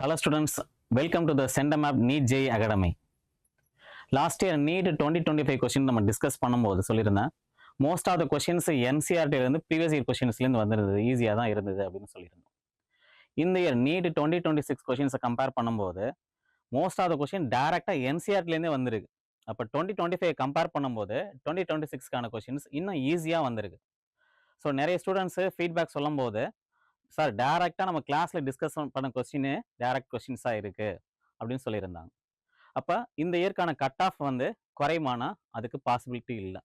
Hello students, welcome to the CenterMap NEET JEE Academy. Last year NEET 2025 question நம்ம discuss பண்ணும்போது சொல்லியிருந்தேன் most of the questions என்சிஆர்டிலேருந்து previous year கொஷின்ஸ்லேருந்து வந்திருந்தது, ஈஸியாக தான் இருந்தது அப்படின்னு சொல்லியிருந்தோம். இந்த இயர் NEET 2026 கொஷின்ஸை கம்பேர் பண்ணும்போது மோஸ்ட் ஆஃப் த கொஷின் டேரெக்டாக என்சிஆர்டிலேருந்தே வந்திருக்கு. அப்போ 2025 கம்பேர் பண்ணும்போது 2026க்கான கொஷின்ஸ் இன்னும் ஈஸியாக வந்திருக்கு. ஸோ நிறைய ஸ்டூடெண்ட்ஸு ஃபீட்பேக் சொல்லும் போது சார் டேரெக்டாக நம்ம கிளாஸில் டிஸ்கஸ் பண்ண கொஸ்டின் டேரக்ட் கொஸ்டின்ஸாக இருக்குது அப்படின்னு சொல்லியிருந்தாங்க. அப்போ இந்த இயர்க்கான கட் ஆஃப் வந்து குறையுமானா அதுக்கு பாசிபிலிட்டி இல்லை.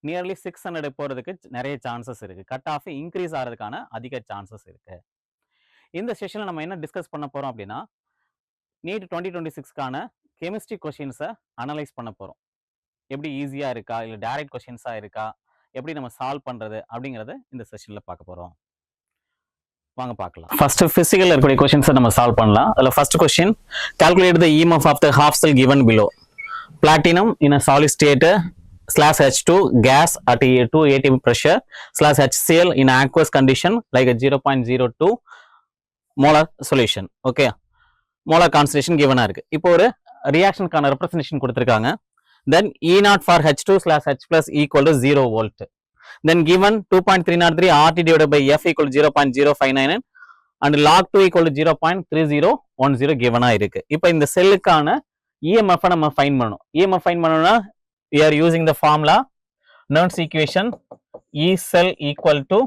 நியர்லி 600 போகிறதுக்கு நிறைய சான்சஸ் இருக்குது. கட் ஆஃப் இன்க்ரீஸ் ஆகிறதுக்கான அதிக சான்சஸ் இருக்குது. இந்த செஷனில் நம்ம என்ன டிஸ்கஸ் பண்ண போகிறோம் அப்படின்னா NEET 2026க்கான கெமிஸ்ட்ரி கொஷின்ஸை அனலைஸ் பண்ண போகிறோம். எப்படி ஈஸியாக இருக்கா இல்லை டேரக்ட் கொஷின்ஸாக இருக்கா, எப்படி நம்ம சால்வ் பண்ணுறது அப்படிங்கிறத இந்த செஷனில் பார்க்க போகிறோம். வாங்க பார்க்கலாம். ஃபர்ஸ்ட் பிசிக்கல் இருக்கக்கூடிய கொஸ்டின்ஸை நம்ம சால்வ் பண்ணலாம். அதில் first question, calculate the EMF of the half cell given below. Platinum in a solid state /H2 gas at 2 atm pressure /HCl in aqueous condition like a 0.02 molar solution. Okay, molar concentration given இருக்கு. இப்போ ஒரு ரியாக்ஷனுக்கான representation கொடுத்துருக்காங்க. Then E0 for H2/H plus equal to 0 volt. Then given 2.303 RT divided by F equal to 0.059 and log 2 equal to 0.3010 given இருக்கு. இப்போ இந்த செல்லுக்கான EMF நம்ம find பண்ணணும். EMF find பண்ணணும்னா we are using the formula Nernst equation E cell equal to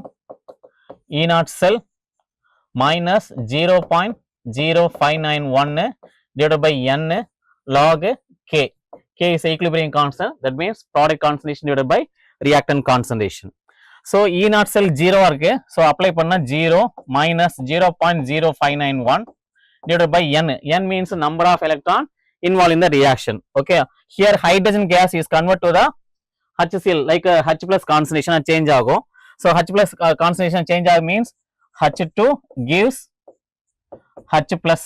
E0 cell minus 0.0591 divided by N log K. K is equilibrium constant, that means product concentration divided by reactant concentration. So E0 cell 0 இருக்கு. So apply பண்ணா 0 minus 0.0591 divided by N. N means number of electron involved in the reaction. Okay. Here hydrogen gas is converted to the HCl, like H plus concentration change ஆகும். So H plus concentration change ஆகும் means H2 gives H plus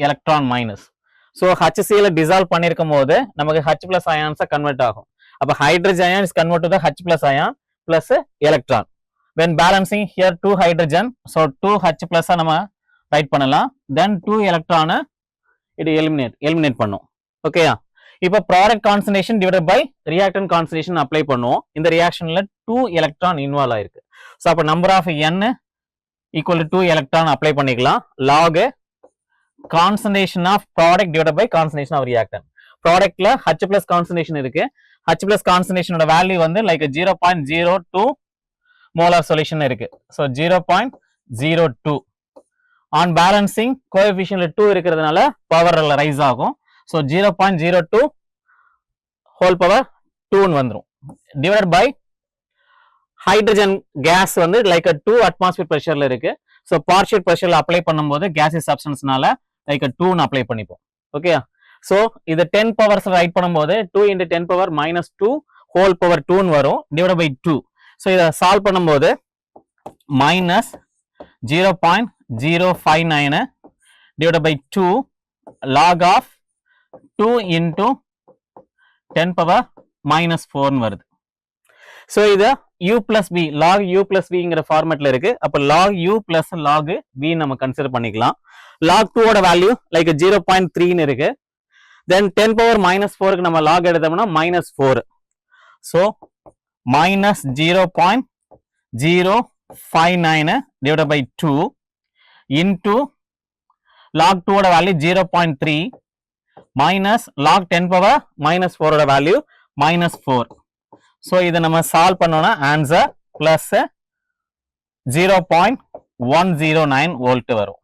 electron minus. So HCl dissolve பண்ணிருக்கும் போது நமக்கு H plus ions convert ஆகும். அப்ப hydrogen ion is converted to the H plus ion plus electron. When balancing here 2 hydrogen, so 2 H plus நம்ம write பண்ணலாம். Then 2 electron it eliminate பண்ணும். ஓகேயா? இப்போ product concentration divided by reactant concentration apply பண்ணுவோம். இந்த reactionல 2 electron involve ஆயிருக்கு. So அப்ப number of N equal to 2 electron apply பண்ணிக்கலாம். Log concentration of product divided by concentration of reactant. Productல H plus concentration இருக்கு. H plus concentration ஓட value வந்து like 0.02 molar solution இருக்கு. So 0.02 on balancing coefficient 2 இருக்கிறதுனால power rice ஆகும். So 0.02 whole power 2 வந்துரும். divided by hydrogen gas வந்து like 2 atmosphere pressureல இருக்கு. So partial pressureல apply பண்ணும்போது gaseous substanceனால like 2 apply பண்ணிப்போம். ஓகே, so இது 10 powers ரைட் பண்ணும்போது 2 into 10 power minus 2 whole power 2 வரும் divided by 2. so இதை சால்வ் பண்ணும்போது minus 0.059 divided by 2 log of 2 into 10 power minus 4 வருது. so இது u plus b log u plus b ங்கிற ஃபார்மேட்ல இருக்கு. அப்ப log u plus log b நம்ம consider பண்ணிக்கலாம். log 2 ஓட வேல்யூ லைக் 0.3 ன்னு இருக்கு. then 10 power minus 4 க்கு நம்ம log எடுத்தோம்னா minus 4. so minus 0.059 divided by 2 into log 2 ஓட value 0.3 minus log 10 power minus 4 ஓட வேல்யூ minus 4. so இதை நம்ம சால்வ் பண்ணோம்னா ஆன்சர் பிளஸ் 0.109 வோல்ட் வரும்.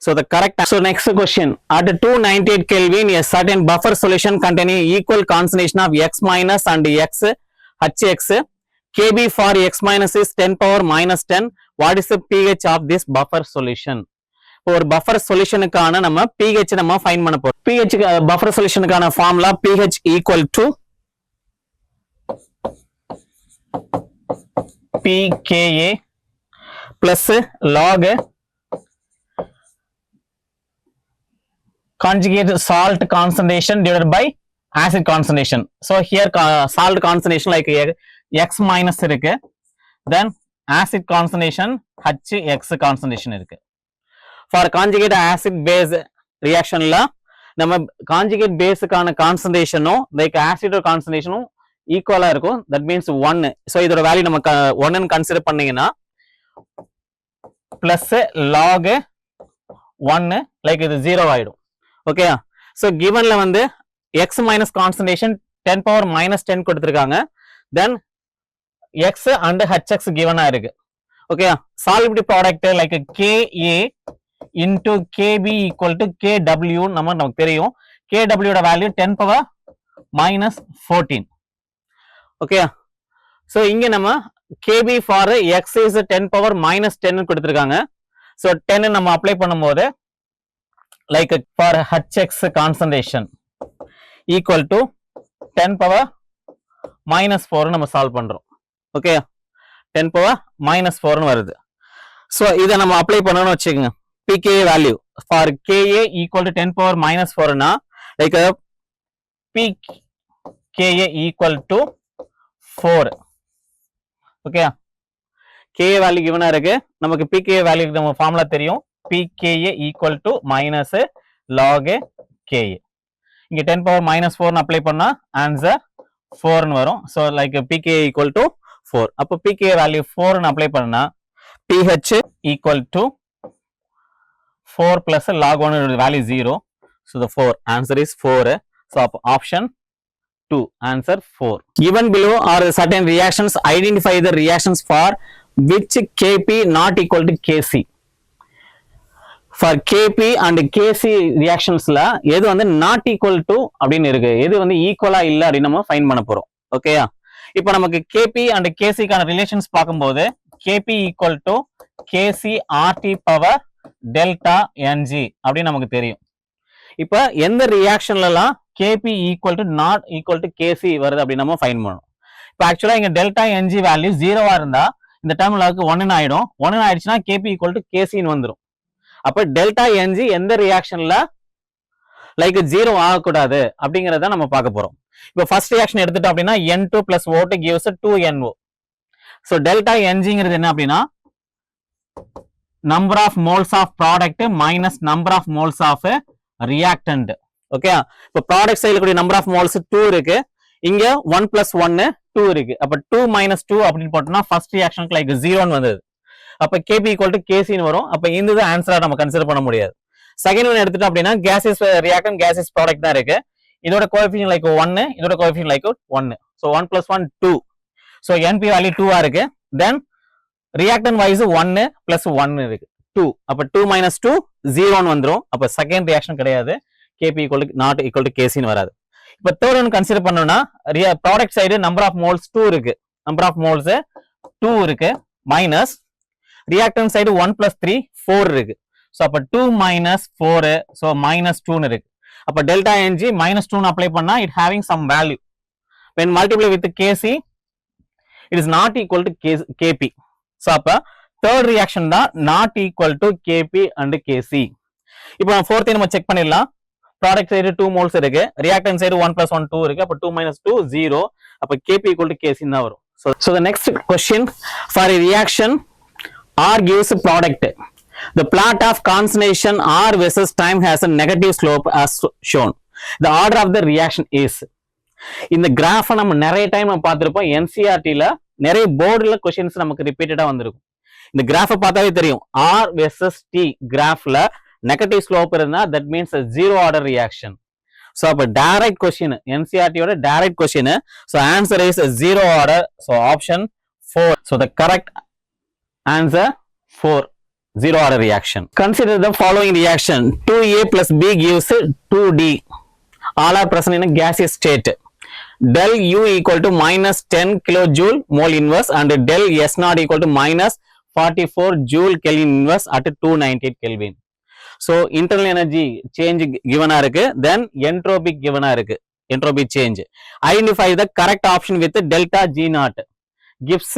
So the correct answer. So next question, at 298 Kelvin a certain buffer solution containing equal concentration of X minus and X HX Kb for X minus is 10 power minus 10. What is the pH of this buffer solution? ஒரு buffer solutionக்கான நம்ம pH நம்ம find பண்ண போறோம். pH buffer solutionக்கான formula pH equal to pKa plus log conjugate salt concentration divided by acid concentration. so here salt concentration like X minus இருக்கு. then acid concentration HX concentration இருக்கு. For conjugate acid base ரியாக்ஷன்ல நம்ம conjugate பேஸுக்கான கான்சன்ட்ரேஷனும் like ஆசிடோட கான்சன்ட்ரேஷனும் ஈக்குவலா இருக்கும். That means 1. So இதோட value நம்ம 1 consider பண்ணீங்கன்னா plus log 1 like இது 0 ஆயிடும். ஓகே, ஸோ கிவன்ல வந்து X minus concentration 10 power minus 10 கொடுத்துருக்காங்க. தென் எக்ஸ் அண்ட் ஹெச்எக்ஸ் கிவனா இருக்கு. Okay, solubility product like KA into KB equal to KW நமக்கு தெரியும். KW ஓட value 10 power minus 14. Okay, so இங்க நம்ம KB for X is 10 power minus 10 கொடுத்துருக்காங்க. So 10 நம்ம apply பண்ணும்போது like for HX concentration equal to 10 power minus 4 நம்ம solve பண்றோம். ஓகே, 10 பவர் மைனஸ் 4 வருது. ஸோ இதை நம்ம அப்ளை பண்ணணும்னு வச்சுக்கோங்க. pKa value for Ka equal to 10 power minus 4 na like pKa equal to 4. okay, Ka value given இருக்கு. நமக்கு pKa value நம்ம ஃபார்முலா தெரியும். pKa equal to minus log Ka. இங்க 10 power minus 4 அப்ளை பண்ணா ஆன்சர் 4 னு வரும். so like pKa equal to 4. அப்போ pKa value 4 னு அப்ளை பண்ணா pH equal to 4 plus log 1 value 0. So the 4 answer is 4. So option 2 answer 4. Given below are certain reactions. Identify the reactions for which Kp not equal to Kc. For Kp and Kc reactions la எது வந்து not equal to அப்படின்னு இருக்கு, எது வந்து ஈக்குவலா இல்ல அப்படின்னு நம்ம ஃபைண்ட் பண்ண போறோம். ஓகேயா, இப்போ நமக்கு Kp and Kc கான ரிலேஷன்ஸ் பார்க்கும்போது Kp equal to Kc RT power delta Ng அப்படின்னு நமக்கு தெரியும். இப்ப எந்த ரியாக்ஷன்லாம் Kp equal to not equal to Kc வருது அப்படின்னு நம்ம ஃபைண்ட் பண்ணணும். இப்போ ஆக்சுவலா இங்க டெல்டா Ng வேல்யூ 0வா இருந்தா இந்த டேர்ம்ல 1 ஆயிடும். 1 ஆயிடுச்சுன்னா Kp ஈக்குவல் டு Kc வந்துடும். அப்ப டெல்டா Ng எந்த ரியாக்ஷன்ல லைக் 0 ஆகக்கூடாது அப்படிங்கறத நம்ம பார்க்க போறோம். இப்போ ஃபர்ஸ்ட் ரியாக்ஷன் எடுத்துட்டோம் அப்படின்னா N2 plus O2 gives 2NO. So delta Ngங்கிறது என்ன அப்படின்னா number of moles of product minus number of moles of reactant. Okay, இப்போ ப்ராடக்ட் சைடுல கூடிய number of moles 2 இருக்கு. இங்க 1 plus 1 2 இருக்கு. அப்ப 2 minus 2 அப்படின்னு போட்டோம்னா ஃபர்ஸ்ட் ரியாக்ஷனுக்கு லைக் 0 னு வந்தது. அப்ப Kp equal to Kc னு வரும். அப்ப இந்த ஆன்சரா நம்ம கன்சிடர் பண்ண முடியாது. செகண்ட் ஒன் எடுத்துட்டோம் அப்படின்னா gaseous reactant gaseous product தான் இருக்கு. இதோட கோஎஃபிஷியன்ட் லைக் 1, இதோட coefficient like 1. So 1 plus 1 2. So Np value 2 ஆ இருக்கு. தென் reactant wise 1 plus 1 இருக்கு 2. அப்ப 2 minus 2 0 னு வந்துரும். அப்ப செகண்ட் ரியாக்ஷன் கிடையாது. Kp equal to not equal to Kc னு வராது. இப்ப தேர்ட் ஒன் கன்சிடர் பண்ணோம்னா product side number of moles 2 இருக்கு. நம்பர் ஆஃப் மோல்ஸ் 2 இருக்கு மைனஸ் ரியாக்டன்ட் சைடு 1 plus 3 4 இருக்கு. சோ அப்ப 2 minus 4 சோ minus 2 னு இருக்கு. அப்ப டெல்டா Ng minus 2 னு அப்ளை பண்ணா it having some value. when multiply with Kc it is not equal to Kp. So அப்ப தேர்ட் ரியாக்ஷன் தான் not equal to Kp and Kc. இப்போ fourth நம்ம check பண்ணிடலாம். ப்ராடக்ட் சைடு 2 மோல்ஸ் இருக்கு, reactant side 1 plus 1 2 இருக்கு. அப்ப 2 minus 2 0. அப்ப Kp equal to Kc தான் வரும். So the next question for a reaction R gives product. The plot of concentration R versus time has a negative slope as shown. The order of the reaction is. இந்த கிராஃபை நம்ம நிறைய time நம்ம பார்த்திருப்போம். NCERT-ல நிறைய போர்டுல questions நமக்கு ரிப்பீட்டடா வந்திருக்கும். இந்த கிராஃபை பார்த்தாவே தெரியும். R versus T கிராஃப்ல நெகட்டிவ் ஸ்லோப் இருந்தா that means a zero order reaction. So அப்ப டைரக்ட் क्वेश्चन NCERT யோட direct question. So answer is a zero order. So option 4. So the correct answer 4, zero order reaction. Consider the following reaction. 2A plus B gives 2D. All are present in a gaseous state. Del U equal to minus 10 kilojoule mole inverse and del S naught equal to minus 44 joule Kelvin inverse at 298 Kelvin. So internal energy change given இருக்கு, then entropy given இருக்கு, entropy change. Identify the correct option with delta G naught. Gibbs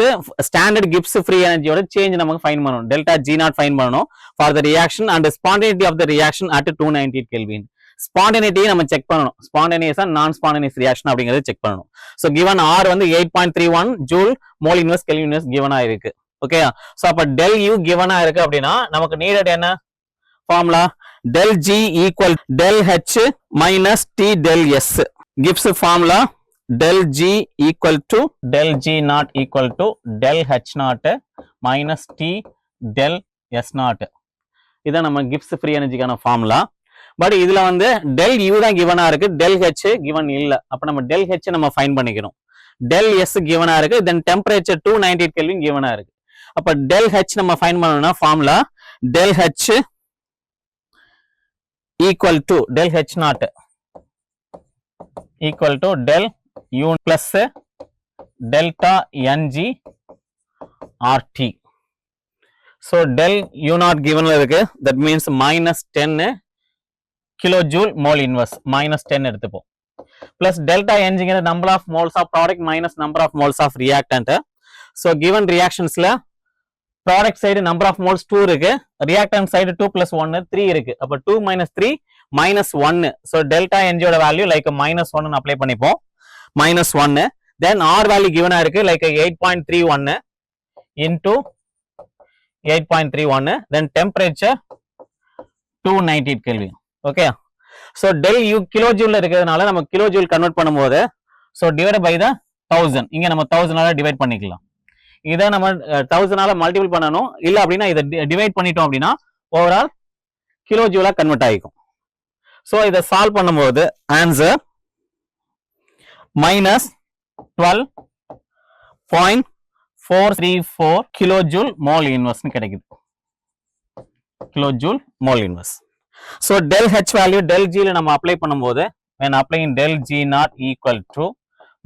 standard Gibbs free energy ஓட change நமக்கு find பண்ணணும். delta G naught find பண்ணணும் for the reaction and spontaneity of the reaction at 298 Kelvin. Spontaneity நம்ம check பண்ணணும். spontaneous and non spontaneous reaction அப்படிங்கறது check பண்ணணும். So given R வந்து 8.31 joule mole inverse Kelvin inverse given இருக்கு. ஓகேயா? So அப்ப del U given இருக்கு அப்படினா நமக்கு needed என்ன? formula del G equal del H minus T del S gives formula del G equal to del G naught equal to del H naught minus T del S naught. இதான் நம்ம Gibbs free எனர்ஜிக்கான formula. But இதுல வந்து del U தான் கிவனா இருக்கு, del H given இல்ல. அப்ப நம்ம del H நம்ம ஃபைண்ட் பண்ணிக்கணும். del S கிவனா இருக்கு, தென் டெம்பரேச்சர் 298 கெல்வின் கிவனா இருக்கு. அப்ப del H நம்ம ஃபைண்ட் பண்ணனும்னா formula del H equal to del H naught equal to del U plus delta NG RT. So del U naught given இருக்கு, that means minus 10 kilojoule mole inverse, minus 10 எடுத்துப்போம். Plus delta NG ங்கிறது number of moles of product minus number of moles of reactant. So given reactionsல product side number of moles 2 இருக்கு, reactant side 2 plus 1 3 இருக்கு. அப்ப 2 minus 3 minus 1. So delta NG ஓட value like minus 1 னு apply பண்ணிப்போம். minus 1. Then R value given இருக்கு like 8.31 into 8.31. Then temperature 298 Kelvin. Okay. So del U kilojoule இருக்கிறதுனால நம்ம kilojoule convert பண்ணும்போது so divided by the 1000. இங்க நம்ம 1000 ஆல டிவைட் பண்ணிக்கலாம். இத நம்ம 1000 ஆல மல்டிபிள் பண்ணனும். இல்ல அப்படினா இத டிவைட் பண்ணிட்டோம் அப்படினா ஓவரால் கிலோஜூலா கன்வெர்ட் ஆயிடும். சோ இத சால்வ் பண்ணும்போது answer minus 12.434 kilojoule mole inverse னு கிடைக்குது. kilojoule mole inverse. So del H value del G ல நம்ம அப்ளை பண்ணும்போது when applying del G naught equal to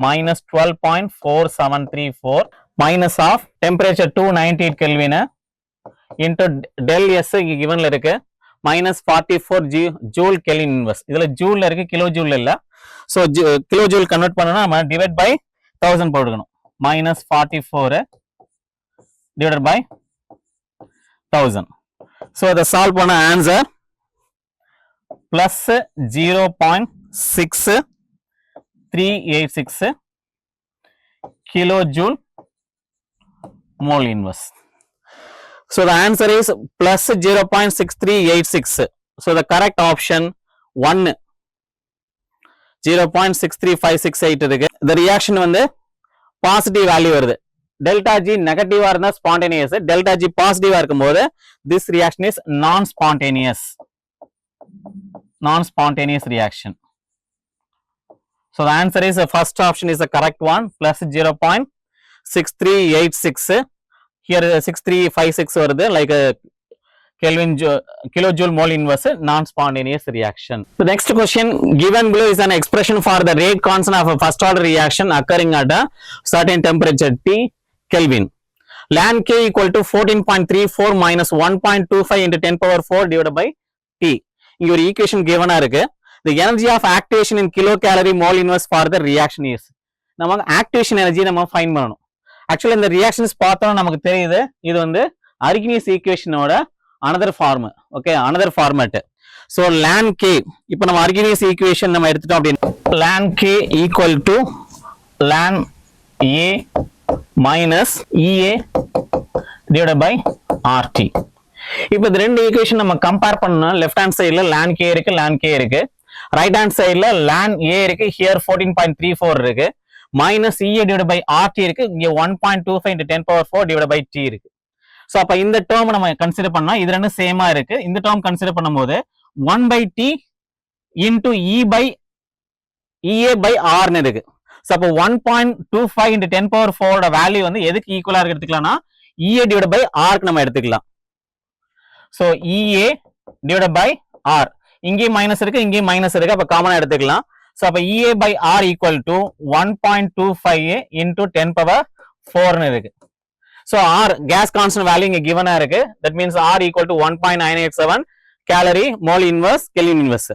minus 12.4734 minus of temperature 298 Kelvin into del S given ல இருக்கு minus 44 joule Kelvin inverse. இதுல joule ல இருக்கு, kilo joule இல்ல. So kilo joule convert பண்ணனும்னா நம்ம டிவைட் பை 1000 போட்டுக்கணும். minus 44 divided by 1000. So இத சால்வ் பண்ண answer plus 0.6386 kilojoule mole inverse. So the answer is plus 0.6386. So the correct option 1. 0.63568 இருக்கு. The reaction வந்து பாசிட்டிவ் வேல்யூ வருது. delta G நெகட்டிவா இருந்தா spontaneous, delta G பாசிட்டிவா இருக்கும்போது this reaction is non-spontaneous. Non-spontaneous reaction. So the answer is the first option is the correct one, plus 0.6386. Here 6356 வருது, like a Kelvin kilojoule mole inverse, non-spontaneous reaction. The next question given below is an expression for the rate constant of a first order reaction occurring at a certain temperature T Kelvin. Ln K equal to 14.34 minus 1.25 into 10 power 4 divided by T. இங்க ஒரு equation given இருக்கு. The energy of activation in kilocalorie mole inverse for the reaction is. நம்ம activation energy நம்ம find பண்ணனும். Actually இந்த reactions பார்த்தோம் நமக்கு தெரியுது இது வந்து Arrhenius ஈக்குவேஷனோட another form. Okay, another format. So ln K, இப்போ நம்ம அர்கினியஸ் ஈக்குவேஷன் நம்ம எடுத்துட்டோம் அப்படினா ln K equal to ln A minus EA divided by RT. இப்போ இந்த ரெண்டு ஈக்குவேஷன் நம்ம கம்பேர் பண்ணா லெஃப்ட் ஹேண்ட் சைடுல ln K இருக்கு, ln K இருக்கு. ரைட் ஹேண்ட் சைடுல ln A இருக்கு, here 14.34 இருக்கு, minus EA divided by RT இருக்கு, இங்க 1.25 into 10 power 4 divided by T இருக்கு. சோ அப்ப இந்த டேர்ம் நம்ம கன்சிடர் பண்ணா இது ரெண்டும் சேமா இருக்கு. இந்த டேர்ம் கன்சிடர் பண்ணும்போது 1 by T into E by EA by R னு இருக்கு. சோ அப்ப 1.25 into 10 power 4 ஓட வேல்யூ வந்து எதுக்கு ஈக்குவலா இருக்கு எடுத்துக்கலாம்னா EA divided by R க்கு நம்ம எடுத்துக்கலாம். So EA divided by R, இங்கே மைனஸ் இருக்கு, இங்கே மைனஸ் இருக்கு, அப்ப காமனா எடுத்துக்கலாம். சோ அப்ப EA by R equal to 1.25 into 10 power 4 னு இருக்கு. So R gas constant value இங்க given இருக்கு. That means R equal to 1.987 calorie mole inverse Kelvin inverse.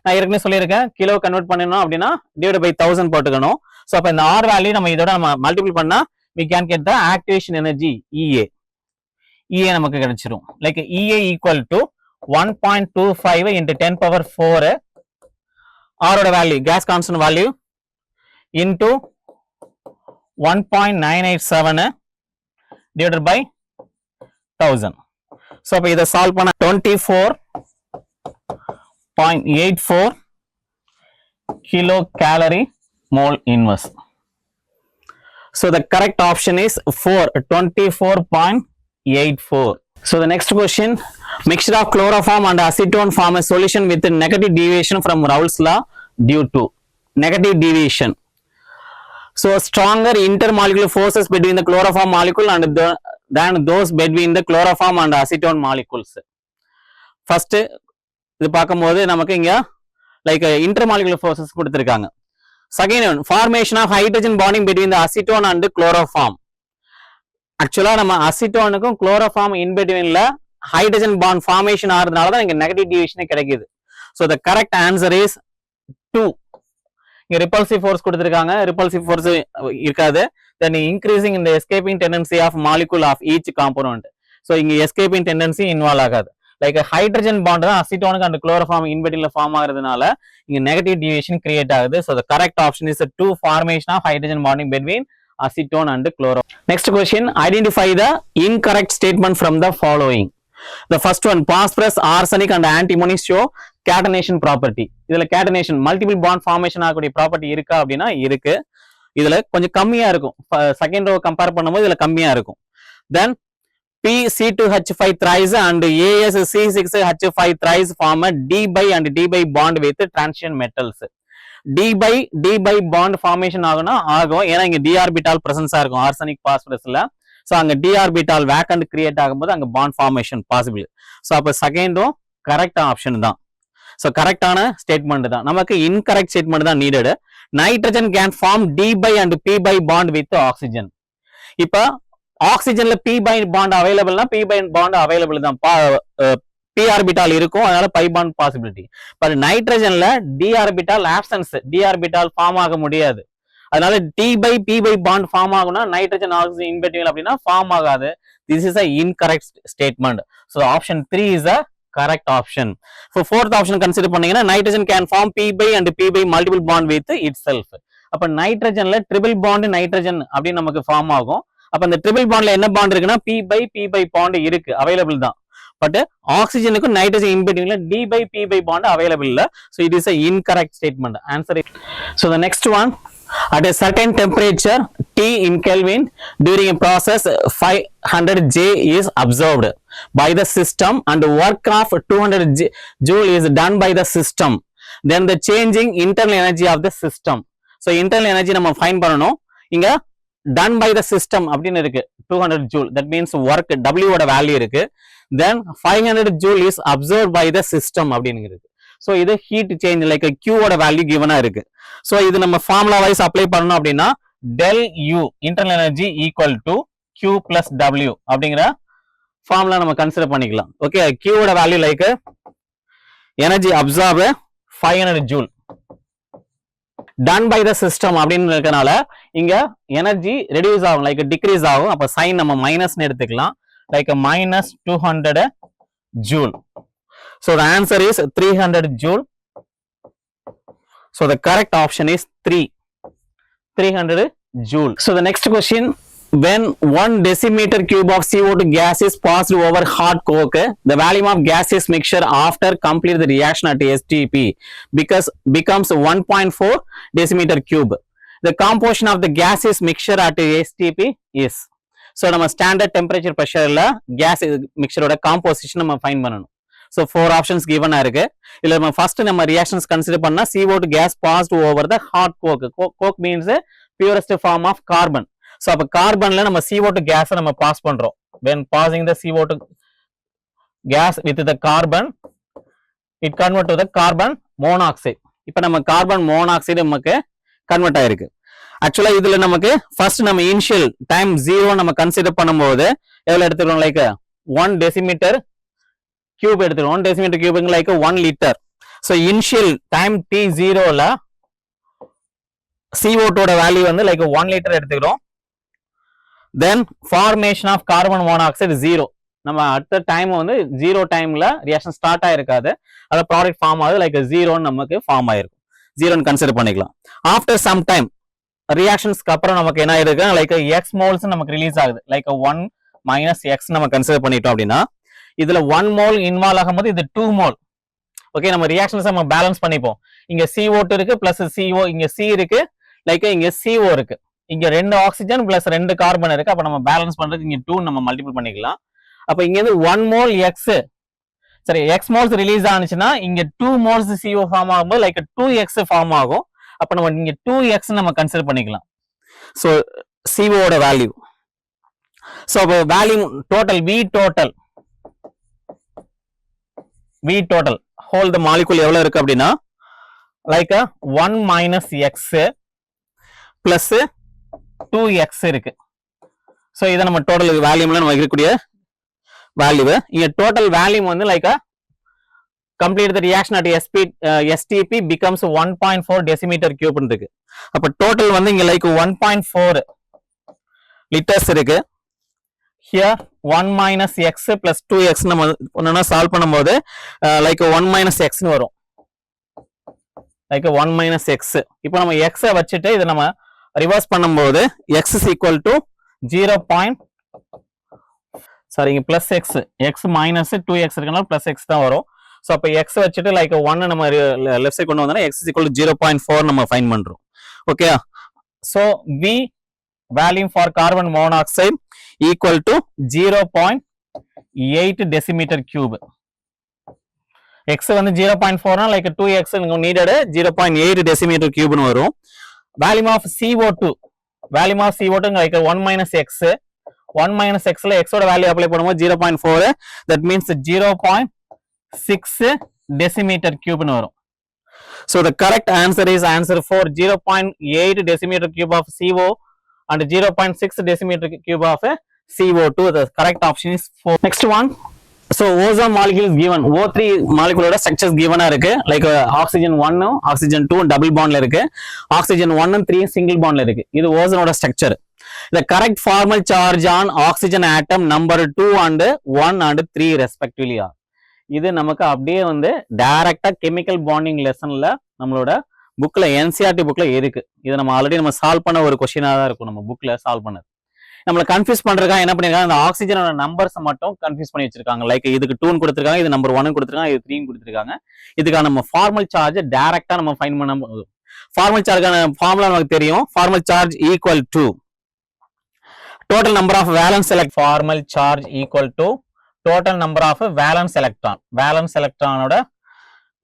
நான் ஏற்கனவே சொல்லியிருக்கேன் கிலோ கன்வெர்ட் பண்ணனும் அப்படினா டிவைட் பை 1000 போட்டுக்கணும். சோ அப்ப இந்த R வேல்யூ நம்ம இதோட நம்ம மல்டிபிள் பண்ணா we can get the activation energy EA. EA நமக்கு கிடைச்சிரும். Like EA equal to 1.25 into 10 power 4 R ஓட value gas constant value into 1.987 divided by 1000. So அப்போ இதை சால்வ் பண்ண 24.84 kilo gallery mole inverse. So the correct option is 4, 24.84. So the next question, mixture of chloroform and acetone form a solution with negative deviation from Raoult's law due to negative deviation. So stronger intermolecular forces between the chloroform molecule and than those between the chloroform and acetone molecules. First இது பார்க்கும்போது நமக்கு இங்க like intermolecular forces கொடுத்திருக்காங்க. Second one, formation of hydrogen bonding between the acetone and the chloroform. ஆக்சுவலா நம்ம அசிட்டோனுக்கும் chloroform in பிட்வீன்ல hydrogen bond formation ஆகிறதுனால தான் இங்க நெகட்டிவ் டிவிஷனே கிடைக்குது. So the correct answer is 2. இங்க ரிப்பல்சிவ் ஃபோர்ஸ் கொடுத்திருக்காங்க, ரிப்பல்சிவ் ஃபோர்ஸ் இருக்காது. தென் இன்க்ரீசிங் இந்த escaping tendency of molecule of each component. ஸோ இங்க எஸ்கேப்பிங் டெண்டன்சி இன்வால்வ் ஆகாது. லைக் ஹைட்ரஜன் பாண்ட் தான் அசிட்டோனுக்கு அண்ட் குளோரோஃபார்ம் இன் பிட்வீன்ல ஃபார்ம் ஆகிறதுனால இங்க நெகட்டிவ் டிவிஷன் கிரியேட் ஆகுது. So the correct option is 2, formation of hydrogen bonding between acetone and chloro. Next question, identify the incorrect statement from the following. The first one, phosphorus, arsenic and antimony show catenation property. இதுல catenation multiple bond formation ஆகக்கூடிய property இருக்கா அப்படின்னா இருக்கு. இதுல கொஞ்சம் கம்மியா இருக்கும். Second row compare பண்ணும்போது இதுல கம்மியா இருக்கும். Then PC2H5 thrice and AsC6H5 thrice form a D and D bond with transition metals. D bond formation ஆகும் ஏன்னா இங்க d orbital presence இருக்கும் ஆர்சனிக் பாஸ்பரஸ்ல. சோ அங்க d orbital vacant கிரியேட் ஆகும்போது அங்க bond formation possible. சோ அப்ப செகண்டும் கரெக்ட் ஆப்ஷன் தான். சோ கரெக்டான ஸ்டேட்மெண்ட் தான். நமக்கு இன்கரெக்ட் ஸ்டேட்மெண்ட் தான் needed. Nitrogen can form D and P bond with oxygen. இப்ப ஆக்சிஜன்ல P bond அவைலபிள்னா P bond அவைலபிள் தான். P orbital இருக்கும், அதனால பை பாண்ட் பாசிபிலிட்டி. பட் நைட்ரஜன்ல D orbital absence, D orbital form ஆக முடியாது. அதனால T by P bond form ஆகும்னா நைட்ரஜன் ஆக்சிஜன் இன் பிட்வீன் அப்படின்னா ஃபார்ம் ஆகாது. This is a incorrect statement. So option 3 is a correct option. For fourth option consider பண்ணீங்கன்னா nitrogen can form P and P multiple bond with itself. அப்ப நைட்ரஜன்ல triple bond nitrogen அப்படின்னு நமக்கு form ஆகும். அப்ப அந்த triple பாண்ட்ல என்ன bond இருக்குன்னா P bond இருக்கு, அவைலபிள் தான். பட் ஆக்சிஜனுக்கும் நைட்ரஜன் இன் பிட்வீன்ல D P bond available இல்ல. So it is a incorrect statement. Answer is. So the next one, at a certain temperature T in Kelvin during a process 500 J is absorbed by the system and work of 200 joule is done by the system. Then the changing internal energy of the system. So internal energy நம்ம find பண்ணணும். இங்க done by the system அப்படின்னு இருக்கு 200 joule. That means work W ஓட value இருக்கு. Then 500 joule is absorbed by the system அப்படின்னு இருக்கு. So இது ஹீட் சேஞ்ச் லைக் Q ஓட வேல்யூ கிவனா இருக்கு. So இது நம்ம ஃபார்முலா வைஸ் அப்ளை பண்ணணும் அப்படின்னா del U internal energy equal to Q plus W அப்படிங்கிற ஃபார்முலா நம்ம கன்சிடர் பண்ணிக்கலாம். ஓகே, Q ஓட value like energy absorb 500 joule done by the system அப்படின்னு இருக்கனால இங்க எனர்ஜி ரெடியூஸ் ஆகும், லைக் டிக்ரீஸ் ஆகும். அப்ப சைன் நம்ம மைனஸ் எடுத்துக்கலாம், like minus 200 joule. So the answer is 300 joule. So the correct option is 300 joule. So the next question, when 1 decimeter cube of CO2 gas is passed over hot coke, the volume of gaseous mixture after complete the reaction at STP becomes 1.4 decimeter cube. The composition of the gaseous mixture at STP is. So நம்ம standard temperature ப்ரெஷர்ல gas மிக்சரோட composition நம்ம find பண்ணணும். So 4 options கிவனா இருக்கு. இல்ல நம்ம first நம்ம ரியாக்ஷன்ஸ் கன்சிடர் பண்ணா CO2 gas passed over the hot coke. Coke means purest form of carbon. So அப்ப கார்பன்ல நம்ம CO2 கேஸை நம்ம பாஸ் பண்றோம். when passing the CO2 gas with the carbon, it convert to the carbon monoxide. இப்ப நம்ம carbon monoxide நமக்கு convert ஆயிருக்கு. ஆக்சுவலா இதுல நமக்கு ஃபர்ஸ்ட் நம்ம இனிஷியல் டைம் 0 நம்ம கன்சிடர் பண்ணும்போது எவ்வளவு எடுத்துக்கிறோம், லைக் 1 decimeter cube எடுத்துக்கிறோம். 1 decimeter cube like 1 liter. So initial time T0ல CO2 வேல்யூ வந்து லைக் 1 liter எடுத்துக்கிறோம். Then formation of carbon monoxide 0. நம்ம அடுத்த டைம் வந்து 0 டைம்ல ரியாக்ஷன் ஸ்டார்ட் ஆயிருக்காது, அது ப்ராடக்ட் ஃபார்ம் ஆகுது, லைக் 0 நமக்கு ஃபார்ம் ஆயிருக்கும். 0 கன்சிடர் பண்ணிக்கலாம். ஆஃப்டர் சம் டைம் ரியாக்ஷன்ஸ்க்கு அப்புறம் நமக்கு என்ன ஆயிருக்கு, லைக் எக்ஸ் மோல்ஸ் நமக்கு ரிலீஸ் ஆகுது, லைக் 1 - x நம்ம கன்சிடர் பண்ணிட்டோம் அப்படின்னா இதுல 1 மோல் இன்வால்வ் ஆகும்போது இது 2 மோல். ஓகே, நம்ம ரியாக்ஷன்ஸ் நம்ம பேலன்ஸ் பண்ணிப்போம். இங்க CO2 இருக்கு பிளஸ் CO, இங்க C இருக்கு, லைக் இங்க CO இருக்கு, இங்க 2 ஆக்சிஜன் பிளஸ் 2 கார்பன் இருக்கு. அப்ப நம்ம பேலன்ஸ் பண்றதுக்கு இங்க 2 நம்ம மல்டிபிள் பண்ணிக்கலாம். அப்ப இங்க இருந்து 1 மோல் எக்ஸ், சரி எக்ஸ் மோல்ஸ் ரிலீஸ் ஆனிச்சுன்னா இங்க 2 மோல்ஸ் CO ஃபார்ம் ஆகும்போது லைக் 2x ஃபார்ம் ஆகும். அப்ப நம்ம இங்க 2x நம்ம கன்சிடர் பண்ணிக்கலாம். சோ CO ஓட வேல்யூ, சோ அப்ப value total V total whole த மாலிகுல் எவ்வளவு இருக்கு அப்படின்னா like 1 minus X plus 2x இருக்கு. சோ இதை நம்ம டோட்டல் வேல்யூம்ல நம்ம இருக்கக்கூடிய வேல்யூ. இங்க டோட்டல் வேல்யூம் வந்து like complete the reaction at STP becomes 1.4 decimeter cube இருக்கு. அப்ப டோட்டல் வந்து இங்க லைக் 1.4 லிட்டர்ஸ் இருக்கு. here 1 minus x plus 2x நம்ம ஒண்ணா சால்வ் பண்ணும்போது லைக் 1 minus x னு வரும், லைக் 1 minus x. இப்போ நம்ம x வச்சிட்டு இத நம்ம ரிவர்ஸ் பண்ணும்போது x is equal to 0. Sorry இங்க பிளஸ் x மைனஸ் 2x இருக்கனால பிளஸ் x தான் வரும். சோ அப்ப x வச்சிட்டு லைக் 1 நம்ம லெஃப்ட் சைடு கொண்டு வந்தா x is equal to 0.4 நம்ம ஃபைண்ட் பண்றோம். Okay, so V value for carbon monoxide equal to 0.8 decimeter cube. x வந்து 0.4 னா like 2x needed 0.8 decimeter cube னு வரும். value of CO2 like 1 minus x, 1 minus x ல x ஓட value apply பண்ணும்போது 0.4, that means 0.6 decimeter cube னு வரும். so the correct answer is answer 4, 0.8 decimeter cube of CO and 0.6 decimeter cube of CO2. The correct option is 4. Next one, so ozone molecule is given, O3 molecule ஓட structures given இருக்கு, like oxygen 1 oxygen 2 double bond ல இருக்கு, oxygen 1 and 3 single bond ல இருக்கு. இது ozone ஓட structure. The correct formal charge on oxygen atom number 2 and 1 and 3 respectively are. இது நமக்கு அப்படியே வந்து டைரக்டா கெமிக்கல் பாண்டிங் லெசன்ல நம்மளோட புக்ல NCERT புக்ல இருக்கு. இது நம்ம ஆல்ரெடி நம்ம சால்வ் பண்ண ஒரு கொஸ்டினா தான் இருக்கும் நம்ம புக்ல சால்வ் பண்ணது. நம்மள கன்ஃபியூஸ் பண்றதுக்காக என்ன பண்ணிருக்காங்க, அந்த ஆக்சிஜனோட நம்பர்ஸ் மட்டும் கன்ஃபியூஸ் பண்ணி வச்சிருக்காங்க. லைக் இதுக்கு 2 னு கொடுத்திருக்காங்க, இது நம்பர் 1 னு கொடுத்திருக்காங்க, இது 3 னு கொடுத்திருக்காங்க. இதுக்கான நம்ம ஃபார்மல் சார்ஜ் டைரக்டா நம்ம ஃபைண்ட் பண்ண ஃபார்மல் சார்ஜ்க்கான ஃபார்முலா நமக்கு தெரியும். Formal charge equal to total number of valence electron. formal charge equal to total number of valence electron. valence electron ஓட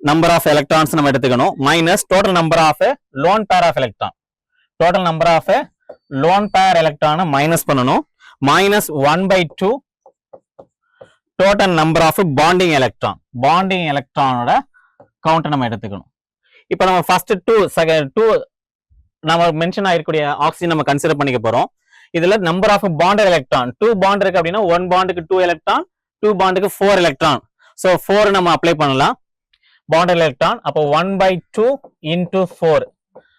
number of electrons நம்ம எடுத்துக்கணும் minus total number of lone pair of electron. total number of lone pair electron minus பண்ணணும், minus 1/2 total number of bonding electron. bonding electron ஓட count நம்ம எடுத்துக்கணும். இப்போ நம்ம first 2 நம்ம மென்ஷன் ஆயிருக்கூடிய ஆக்சிஜன் நம்ம கன்சிடர் பண்ணிக்க போறோம். இதுல number of bonded electron 2 bond இருக்கு அப்படின்னா 1 பாண்டுக்கு 2 எலக்ட்ரான், 2 பாண்டுக்கு 4 எலக்ட்ரான். சோ 4 நம்ம அப்ளை பண்ணலாம் பாண்டட் எலக்ட்ரான். அப்போ 1/2 into 4.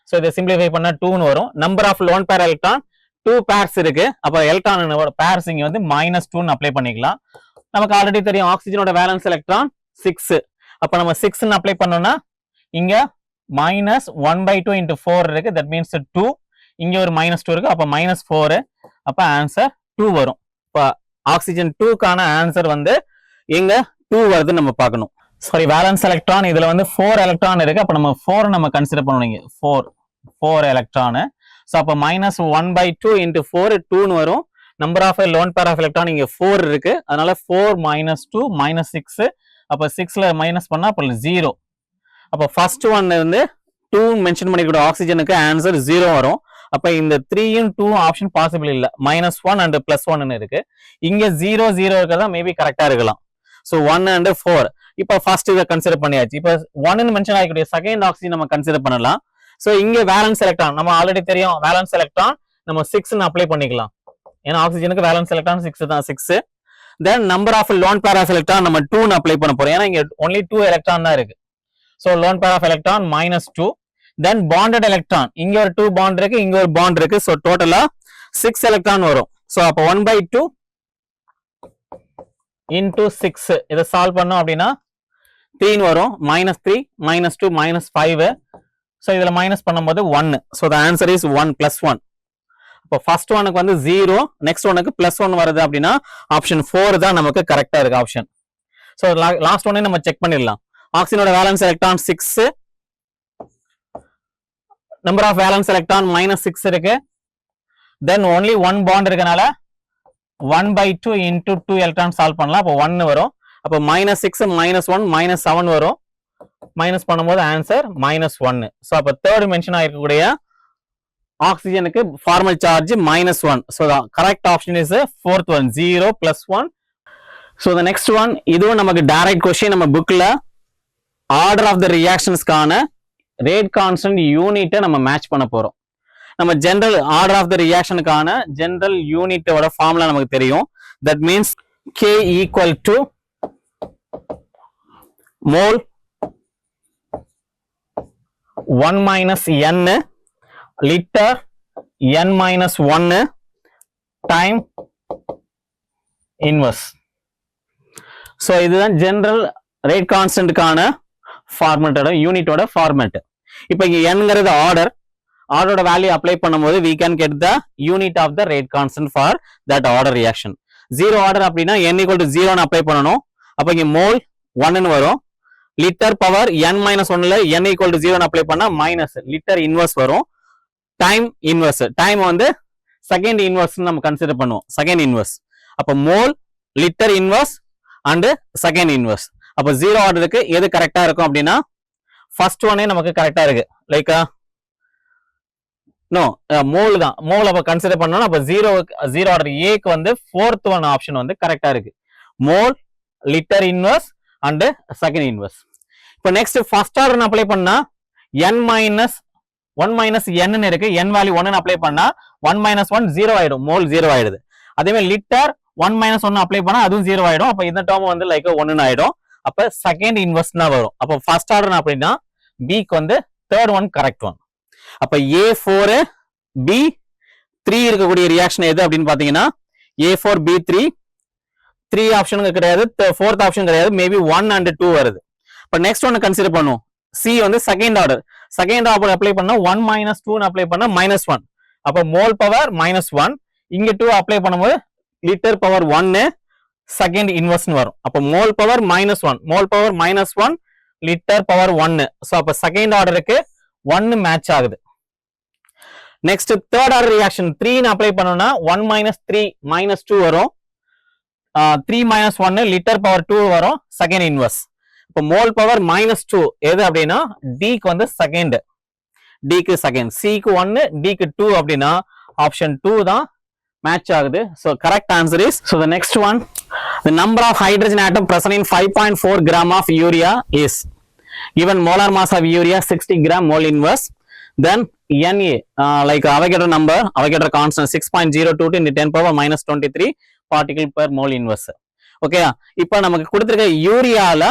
சோ இதை சிம்பிளிஃபை பண்ணா 2 னு வரும். Number of lone pair electron 2 pairs இருக்கு. அப்ப எலக்ட்ரானோட பேர்ஸ் இங்க வந்து -2 னு அப்ளை பண்ணிக்கலாம். நமக்கு ஆல்ரெடி தெரியும் ஆக்சிஜனோட வேலன்ஸ் எலக்ட்ரான் 6. அப்ப நம்ம 6 னு அப்ளை பண்ணோம்னா இங்க -1/2 into 4 இருக்கு, that means 2. இங்க ஒரு -2 இருக்கு, அப்ப -4. அப்ப ஆன்சர் 2 வரும். இப்ப ஆக்சிஜன் 2 கான ஆன்சர் வந்து எங்க 2 வருது நம்ம பார்க்கணும். சாரி வேலன்ஸ் எலக்ட்ரான் இதுல வந்து 4 எலக்ட்ரான் இருக்கு. அப்ப நம்ம 4 நம்ம கன்சிடர் பண்ணுவீங்க. 4 எலக்ட்ரான். சோ அப்ப -1/2 into 4 2 னு வரும். Number of lone pair of electron இங்க 4 இருக்கு, அதனால 4 -2 -6. அப்ப 6ல மைனஸ் பண்ணா அப்ப 0. அப்ப ஃபர்ஸ்ட் ஒன் வந்து 2 மென்ஷன் பண்ணிருக்கிற ஆக்சிஜனுக்கு ஆன்சர் 0 வரும். அப்ப இந்த 3யும் 2 ஆப்ஷன் பாசிபிள் இல்ல, -1 and +1 இருக்கு. இங்க 0 0 இருக்கறதா மேபி கரெக்டா இருக்கலாம். So 1 and 4. இப்ப ஃபர்ஸ்ட் இத கன்சிடர் பண்ணியாச்சு. இப்ப 1 னு மென்ஷன் ஆகிக்கூடிய செகண்ட் ஆக்சிஜன் நம்ம கன்சிடர் பண்ணலாம். சோ இங்க வேலன்ஸ் எலக்ட்ரான் நம்ம ஆல்ரெடி தெரியும், வேலன்ஸ் எலக்ட்ரான் நம்ம 6 னு அப்ளை பண்ணிக்கலாம். ஏன்னா ஆக்சிஜனுக்கு வேலன்ஸ் எலக்ட்ரான் 6 தான், 6. Then number of lone pair of electron நம்ம 2 னு அப்ளை பண்ண போறோம். ஏன்னா இங்க only 2 எலக்ட்ரான் தான் இருக்கு. So lone pair of electron -2. Then bonded electron இங்க ஒரு 2 பாண்ட் இருக்கு, இங்க ஒரு பாண்ட் இருக்கு. சோ டோட்டலா 6 எலக்ட்ரான் வரும். சோ அப்ப 1/2 into 6 இத சால்வ் பண்ணோம் அப்படின்னா 3 வரும். -3 -2 -5. சோ இதுல மைனஸ் பண்ணும்போது 1. So the answer is 1 + 1. அப்ப ஃபர்ஸ்ட் ஒனுக்கு வந்து 0, நெக்ஸ்ட் ஒனுக்கு +1 வருது அப்படின்னா ஆப்ஷன் 4 தான் நமக்கு கரெக்டா இருக்கு ஆப்ஷன். ஸோ லாஸ்ட் ஒன்னே நம்ம செக் பண்ணிடலாம். ஆக்சிஜனோட valence electron 6, number of valence electron -6 இருக்கு. தென் ஒன்லி 1 பாண்ட் இருக்கனால 1/2 into 2 எலக்ட்ரான் சால்வ் பண்ணலாம். அப்போ 1 வரும். அப்போ -6 -1 -7 வரும். மைனஸ் பண்ணும்போது ஆன்சர் -1. ஸோ அப்போ தேர்ட் மென்ஷன் ஆயிருக்கக்கூடிய ஆக்சிஜனுக்கு formal charge -1. So correct option is fourth one, 0 + 1. So the next one, இதுவும் நமக்கு டைரக்ட் கொஸ்டின். நம்ம புக்ல ஆர்டர் ஆஃப் த ரியாக்ஷன்ஸ்க்கான ரேட் கான்ஸ்டன்ட் யூனிட்டை நம்ம மேட்ச் பண்ண போறோம். நம்ம ஜெனரல் ஆர்டர் ஆஃப் த ரியாக்ஷனுக்கான ஜெனரல் யூனிட்டோட ஃபார்முலா நமக்கு தெரியும். That means K equal to mole 1 - n litre n - 1 time inverse. So இதுதான் ஜெனரல் ரேட் கான்ஸ்டன்ட்கான ஃபார்மேட்டோட யூனிட்டோட ஃபார்மேட். இப்போ இங்க nங்கிறது ஆர்டரோட வேல்யூ அப்ளை பண்ணும்போது we can get the unit of the rate constant for that order reaction. 0 order அப்படின்னா n = 0 apply பண்ணணும். அப்போ இங்க mole 1 வரும். Litre power n - 1ல n = 0 அப்ளை பண்ணா மைனஸ் லிட்டர் இன்வர்ஸ் வரும். டைம் இன்வர்ஸ், டைம் வந்து செகண்ட் இன்வர்ஸ் நம்ம கன்சிடர் பண்ணுவோம். Second inverse. அப்போ mole, litre inverse and second inverse. அப்போ 0 ஆர்டருக்கு எது கரெக்டா இருக்கும் அப்படின்னா ஃபர்ஸ்ட் ஒன்னே நமக்கு கரெக்டா இருக்கு. லைக் நோ மோல் தான். மோல் அப்ப கன்சிடர் பண்ணணும். அப்ப 0 ஆர்டர் ஏக்கு வந்து ஃபோர்த் ஒன் ஆப்ஷன் வந்து கரெக்டா இருக்கு. Mole, litre inverse and second inverse. இப்போ நெக்ஸ்ட் ஃபர்ஸ்ட் ஆர்டர் அப்ளை பண்ணா n - 1 - n இருக்கு. n வேல்யூ 1 அப்ளை பண்ணா 1 - 1 0 ஆயிடும். மோல் 0 ஆயிடுது. அதே மாதிரி லிட்டர் 1 - 1 அப்ளை பண்ணா அதுவும் 0 ஆயிடும். அப்ப இந்த டேர்ம் வந்து லைக் 1 ஆயிடும். அப்ப செகண்ட் இன்வர்ஸ் தான் வரும். அப்ப ஃபர்ஸ்ட் ஆர்டர் அப்படின்னா பிக்கு வந்து தேர்ட் ஒன் கரெக்ட் ஒன். அப்ப A4 B3 இருக்கக்கூடிய ரியாக்ஷன் எது அப்படின்னு பாத்தீங்கன்னா A4 B3 3 ஆப்ஷனுங்க கிடையாது, ஃபோர்த் ஆப்ஷன் கிடையாது, மேபி 1 and 2 வருது. இப்ப நெக்ஸ்ட் ஒன்னு கன்சிடர் பண்ணுவோம். சி வந்து second order. Second order apply பண்ணா 1 - 2 அப்ளை பண்ணா -1. அப்ப மோல் பவர் -1. இங்க 2 அப்ளை பண்ணும்போது லிட்டர் பவர் 1 செகண்ட் இன்வர்ஸ் வரும். அப்ப mole power -1, mole power -1, litre power 1. So அப்ப செகண்ட் ஆர்டருக்கு 1 மேட்ச் ஆகுது. Next third order reaction 3 apply பண்ணோம்னா 1 - 3 -2 வரும். 3 - 1 லிட்டர் பவர் 2 வரும் செகண்ட் இன்வர்ஸ். இப்போ மோல் பவர் -2 எது அப்படின்னா டிக்கு வந்து செகண்ட், டிக்கு செகண்ட், சிக்கு 1 டிக்கு 2 அப்படின்னா ஆப்ஷன் 2 தான் மேட்ச் ஆகுது. So correct answer is, so the next one, the number of hydrogen atom present in 5.4 gram of urea is given molar mass of urea 60 gram mole inverse. Then Na like Avogadro number, Avogadro constant 6.02 into 10⁻⁻23 particle per mole inverse. Okay, இப்போ நமக்கு கொடுத்திருக்க யூரியால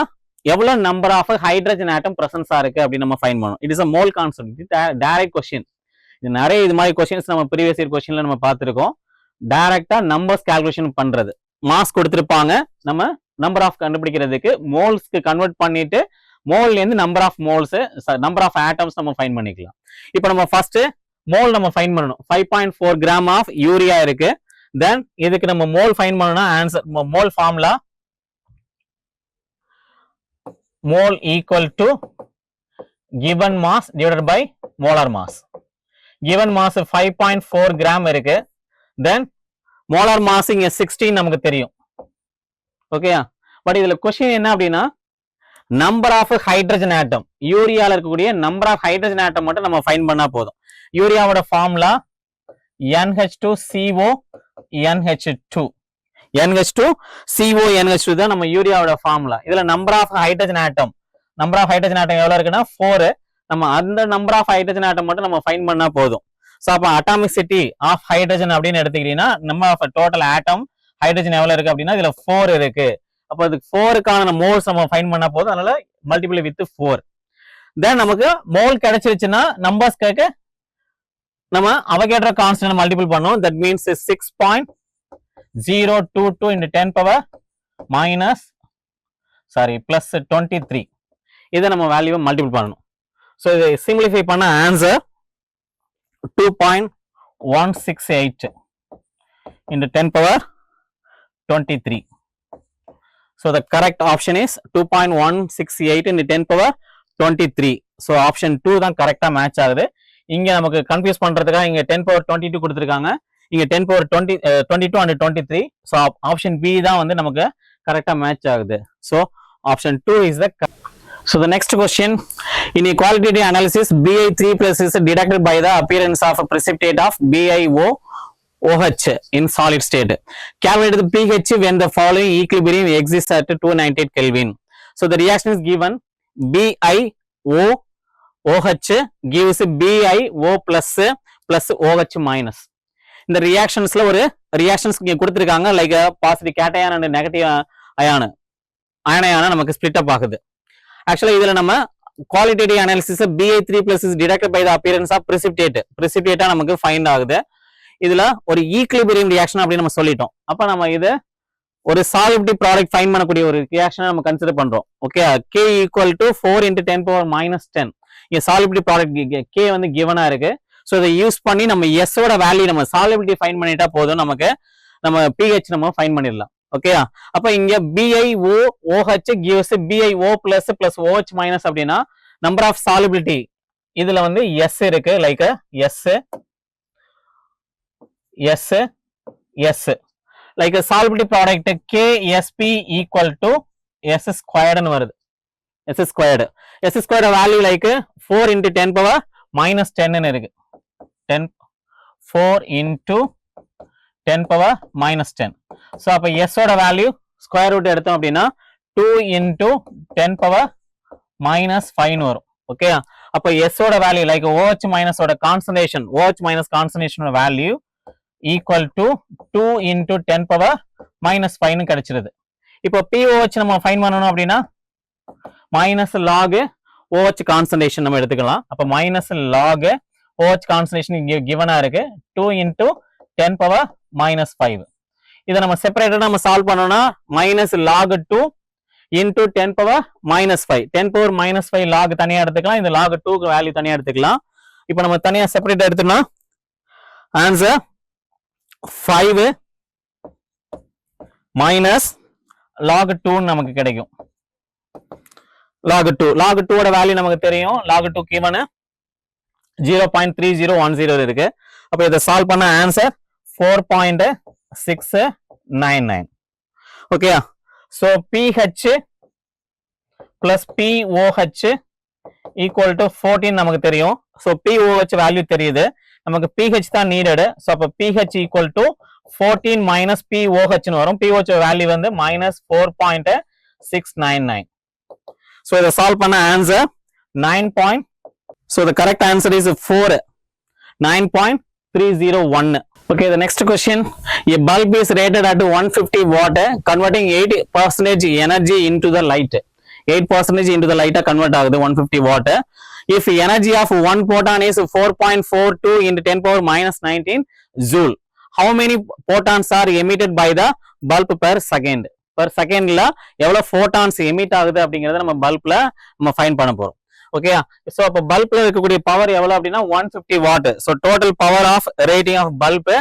எவ்வளவு number of hydrogen ஆட்டம் பிரசன்ஸா இருக்கு அப்படின்னு நம்ம find பண்ணணும். It is a mole constant. Direct question. இது நிறைய இது மாதிரி கொஸ்டின்ஸ் நம்ம ப்ரீவியஸ் இயர் கொஸ்டின்ல நம்ம பார்த்திருக்கோம். டைரக்டா நம்பர்ஸ் கால்குலேஷன் பண்றது. மாஸ் கொடுத்திருப்பாங்க, நம்ம நம்பர் ஆஃப் கண்டுபிடிக்கிறதுக்கு மோல்ஸ்க்கு கன்வெர்ட் பண்ணிட்டு மோல்ல இருந்து number of moles, number of atoms நம்ம ஃபைண்ட் பண்ணிக்கலாம். இப்போ நம்ம ஃபர்ஸ்ட் மோல் நம்ம ஃபைண்ட் பண்ணணும். 5.4 கிராம் ஆஃப் யூரியா இருக்கு. தென் இதுக்கு நம்ம மோல் ஃபைண்ட் பண்ணணும்னா answer mole formula mole equal to given mass divided by molar mass. given mass 5.4 gram இருக்கு. தென் மோலார் மாஸ் இங்க 16 நமக்கு தெரியும். ஓகேயா? பட் இதுல கொஸ்டின் என்ன அப்படின்னா நம்பர் ஆஃப் ஹைட்ரஜன் ஆட்டம், யூரியால இருக்கக்கூடிய நம்பர் ஆஃப் ஹைட்ரஜன் ஆட்டம் மட்டும் நம்ம ஃபைண்ட் பண்ணா போதும். யூரியாவோட formula NH2CO NH2. NH2CO NH2 தான் நம்ம யூரியாவோட ஃபார்முலா. இதுல number of hydrogen atom, number of hydrogen atom எவ்வளவு இருக்குன்னா 4. நம்ம அந்த நம்பர் ஆஃப் ஹைட்ரஜன் ஆட்டம் மட்டும் நம்ம ஃபைண்ட் பண்ணா போதும். ஸோ அப்போ அட்டாமிசிட்டி ஆஃப் ஹைட்ரஜன் அப்படின்னு எடுத்துக்கிட்டீங்கன்னா number of total atom hydrogen எவ்வளவு இருக்கு அப்படின்னா இதுல 4 இருக்கு. அப்போ அதுக்கு 4க்கான மோல்ஸ் நம்ம ஃபைண்ட் பண்ணா போதும். அதனால மல்டிபிள் வித் 4. தென் நமக்கு மோல் கிடைச்சிருச்சுன்னா நம்பர்ஸ் கேட்க நம்ம அவகேட்ரோ கான்ஸ்டன்ட் மல்டிபிள் பண்ணோம். That means 6.022 into 10⁻⁻23. இதை நம்ம வேல்யூவை மல்டிபிள் பண்ணணும். ஸோ இதை சிம்பிளிஃபை பண்ண answer 2.168 into 10⁻23. So So the correct option is 2.168 into 10 power 23. So option 2 தான் கரெக்டா மேட்ச் ஆகுது. இங்க நமக்கு கன்ஃபியூஸ் பண்றதுக்காக இங்க 10 power 22 கொடுத்திருக்காங்க. இங்க 10 power 22 and 23. So option B தான் வந்து நமக்கு கரெக்டா மேட்ச் ஆகுது. So option 2 is the correct. So the next question, in a qualitative analysis, Bi3 plus is deducted by the appearance of a precipitate of BiO OH in solid state. Calculate the pH when the following equilibrium exists at 298 Kelvin. So the reaction is given BiO OH gives BiO plus OH minus. இந்த reactionsல ஒரு reactions இங்க கொடுத்திருக்காங்க like positive cation and negative ion நமக்கு split up ஆகுது. Actually இதுல நம்ம qualitative analysis Bi3 plus is deducted by the appearance of precipitate நமக்கு find ஆகுது. இதுல ஒரு ஈக்லிபிரியம் ரியாக்ஷன் அப்படின்னு நம்ம சொல்லிட்டோம். அப்ப நம்ம இது ஒரு சாலிபிலிட்டி ப்ராடக்ட் ஃபைண்ட் பண்ணக்கூடிய ஒரு ரியாக்ஷனை நம்ம கன்சிடர் பண்றோம். Okay, K equal to 4 into 10 power minus 10. இங்க சாலிபிலிட்டி ப்ராடக்ட் K வந்து கிவனா இருக்கு. ஸோ இதை யூஸ் பண்ணி நம்ம S ஓட வேல்யூ நம்ம சாலிபிலிட்டி ஃபைண்ட் பண்ணிட்டா போதும், நமக்கு நம்ம pH நம்ம ஃபைண்ட் பண்ணிடலாம். ஓகே, அப்ப இங்க BiO OH gives BiO plus OH minus அப்படின்னா நம்பர் ஆஃப் சாலிபிலிட்டி இதுல வந்து S இருக்கு, like S like a solubility product KSP equal to S squared ன்னு வருது. S squared value like 4 into 10 power minus 10 ன்னு இருக்கு. 4 into 10 power minus 10. So அப்ப S ஓட வேல்யூ ஸ்கொயர் ரூட் எடுத்தோம் அப்படின்னா 2 into 10 power minus 5 ன்னு வரும். ஓகே, அப்ப S ஓட வேல்யூ லைக் OH minus ஓட concentration, OH minus concentration value equal to 2 into 10 power minus 5 ன்னு கிடைச்சிருது. இப்போ POH நம்ம ஃபைண்ட் பண்ணணும் அப்படின்னா minus log OH கான்சன்ட்ரேஷன் நம்ம எடுத்துக்கலாம். அப்ப minus log OH கான்சன்ட்ரேஷன் இங்க கிவனா இருக்கு 2 into 10 power minus 5. இதை நம்ம செப்பரேட்டடா நம்ம சால்வ் பண்ணோம்னா minus log 2 into 10 power minus 5. 10 power minus 5 log தனியா எடுத்துக்கலாம், இந்த log 2 க்கு வேல்யூ தனியா எடுத்துக்கலாம். இப்போ நம்ம தனியா செப்பரேட் எடுத்தோம்னா ஆன்சர் 5 minus log 2 நமக்கு கிடைக்கும். log 2 ஓட வேல்யூ நமக்கு தெரியும். log 2 given 0.3010 இருக்கு. அப்ப இதை சால்வ் பண்ண answer 4.699. Okay, so pH plus POH equal to 14 நமக்கு தெரியும். சோ POH வேல்யூ தெரியுது, நமக்கு pH தான் நீடட். சோ அப்ப pH equal to 14 minus POH ன்னு வரும். POH வேல்யூ வந்து -4.699. சோ இத சால்வ் பண்ண answer 9. So the correct answer is 4, 9.301. Okay, the next question, a bulb is rated at 150 watt converting 8% energy into the light. 8% into the light convert ஆகுது 150 watt. If energy of one photon is 4.42 into 10 power minus 19 joule, how many photons are emitted by the bulb per second? Per secondல எவ்வளவு photons emit ஆகுது அப்படிங்கறத நம்ம பல்ப்ல நம்ம find பண்ண போறோம். Okay, so அப்ப பல்ப்ல இருக்கக்கூடிய பவர் எவ்வளவு அப்படின்னா 150 watt. So total power of rating of bulb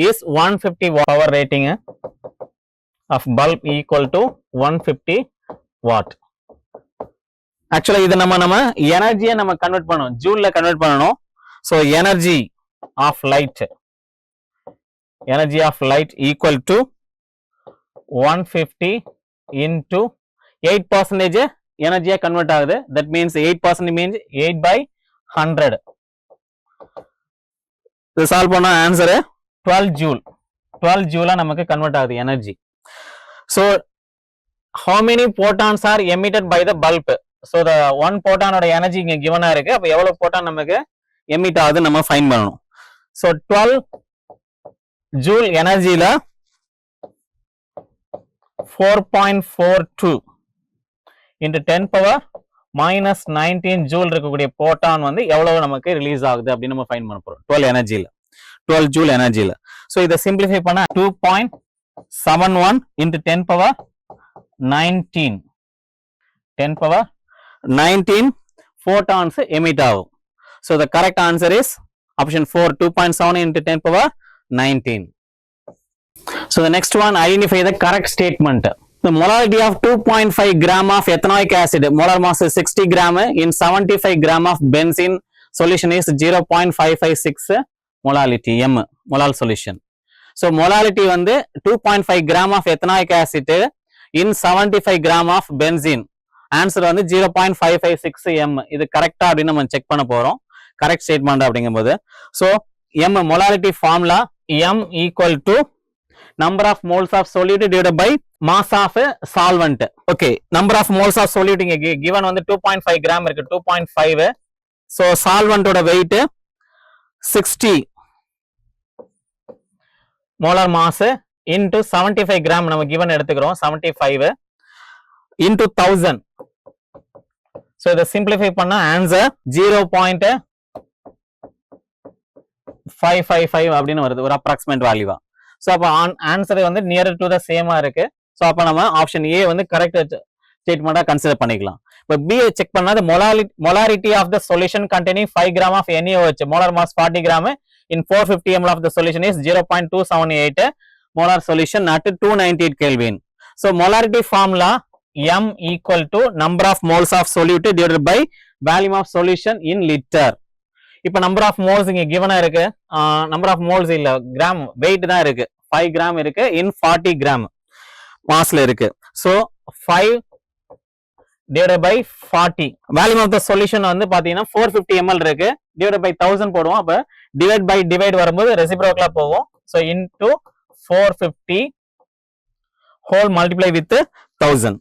is 150 power rating of bulb equal to 150 watt. ஆக்சுவலா இது நம்ம எனர்ஜியை நம்ம கன்வெர்ட் பண்ணணும், ஜூல்ல கன்வெர்ட் பண்ணணும். So energy of light equal to 150 into 8% எனர்ஜியா கன்வெர்ட் ஆகுது. That means 8% means 8/100. இது சால்வ் பண்ணா ஆன்சர் 12 ஜூல். 12 ஜூலா நமக்கு கன்வெர்ட் ஆகுது energy. So how many photons are emitted by the bulb? So the one photon ஓட எனர்ஜி இங்க கிவனா இருக்கு. அப்ப எவ்வளவு photon நமக்கு எமிட் ஆகுது நம்ம ஃபைண்ட் பண்ணணும். சோ 12 ஜூல் எனர்ஜில 4.42 into 10 power minus 19 ஜூல் இருக்கக்கூடிய போட்டான் வந்து எவ்வளவு நமக்கு ரிலீஸ் ஆகுது அப்படின்னு நம்ம ஃபைண்ட் பண்ண போறோம் 12 ஜூல் எனர்ஜில. சோ இதை சிம்பிளிஃபை பண்ணா 2.71 into 10 power 19 photons emit ஆகும். So the correct answer is option 4, 2.7 into 10 power 19. So the next one, identify the correct statement. The molarity of 2.5 gram of ethanoic acid, molar mass is 60 gram in 75 gram of benzene solution is 0.556 molality, M, molal solution. So molality வந்து 2.5 gram of ethanoic acid in 75 gram of benzene. Answer வந்து 0.556 M. இது கரெக்டா அப்படின்னு நம்ம check பண்ண போறோம். Correct statement அப்படிங்கும்போது. So M molarity formula M equal to number of moles of solute divided by mass of solvent. Okay, number of moles of solute இங்க given வந்து 2.5 gram இருக்கு, 2.5. So solvent ஓட weight 60 molar mass into 75 gram நம்ம given எடுத்துக்கிறோம், 75 into 1000. So இதை simplify பண்ணா answer 0.555 அப்படின்னு வருது, ஒரு approximate value. So அப்ப ஆன்சர் வந்து நியர் டு த சேமா இருக்கு. ஸோ அப்ப நம்ம ஆப்ஷன் ஏ வந்து கரெக்ட் ஸ்டேட்மெண்டா கன்சிடர் பண்ணிக்கலாம். இப்போ பி செக் பண்ணாத molarity of the solution containing 5 gram of NaOH, molar mass 40 gram in 450 ml of the solution is 0.278 molar solution at 298 Kelvin. So molarity formula M equal to number of moles of solute divided by volume of solution in liter. இப்போ number of moles இங்க கிவனா இருக்கு, number of moles இல்ல gram wait தான் இருக்கு, 5 gram இருக்கு இன் 40 gram மாஸ்ல இருக்கு. So 5 divided by 40, volume of the solution வந்து பாத்தீங்கன்னா 450 ml இருக்கு, டிவைடட் பை 1000 போடுவோம். அப்ப டிவைட் வரும்போது ரெசிப்ரோக்கலா போவோம். So into 450 whole multiply with 1000.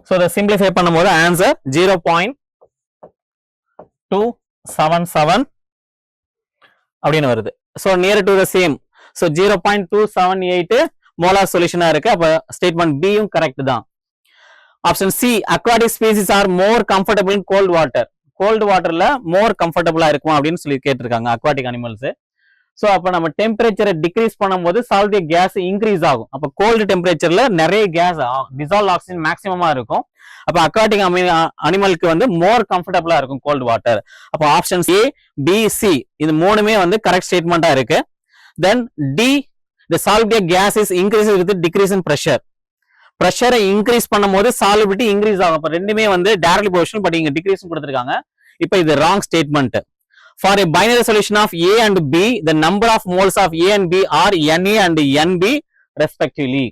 So இத சிம்பிளிஃபை பண்ணும்போது ஆன்சர் 0.277 அப்படின்னு வருது. So near to the same. So 0.278 molar சொல்யூஷனா இருக்கு. அப்ப ஸ்டேட்மெண்ட் பி யும் கரெக்ட் தான். Option C, aquatic species are more comfortable in cold water. Cold வாட்டர்ல மோர் கம்ஃபர்டபுளா இருக்கும் அப்படின்னு சொல்லி கேட்டிருக்காங்க அக்வாட்டிக் அனிமல்ஸ். சோ அப்ப நம்ம டெம்பரேச்சரை டிக்ரீஸ் பண்ணும்போது சால்ட் கேஸ் இன்க்ரீஸ் ஆகும். அப்ப கோல்டு டெம்பரேச்சர்ல நிறைய கேஸ் டிசால்வ் ஆக்சிஜன் மேக்ஸிமமா இருக்கும். அப்ப அக்வாட்டிக் அனிமலுக்கு வந்து மோர் கம்ஃபர்டபுளா இருக்கும் கோல்டு வாட்டர். அப்ப ஆப்ஷன் ஏ, பி, சி இது மூணுமே வந்து கரெக்ட் ஸ்டேட்மெண்டா இருக்கு. தென் D, the solvent gas is increases with decrease in pressure. பிரஷரை இன்க்ரீஸ் பண்ணும்போது சாலிபிலிட்டி இன்க்ரீஸ் ஆகும். அப்ப ரெண்டுமே வந்து டைரக்ட்லி ப்ரொபோர்ஷனல், பட் இங்க டிக்ரீஸ் கொடுத்திருக்காங்க. இப்போ இது wrong statement. For a binary solution of A and B, the number of moles of A and B are Na and Nb respectively.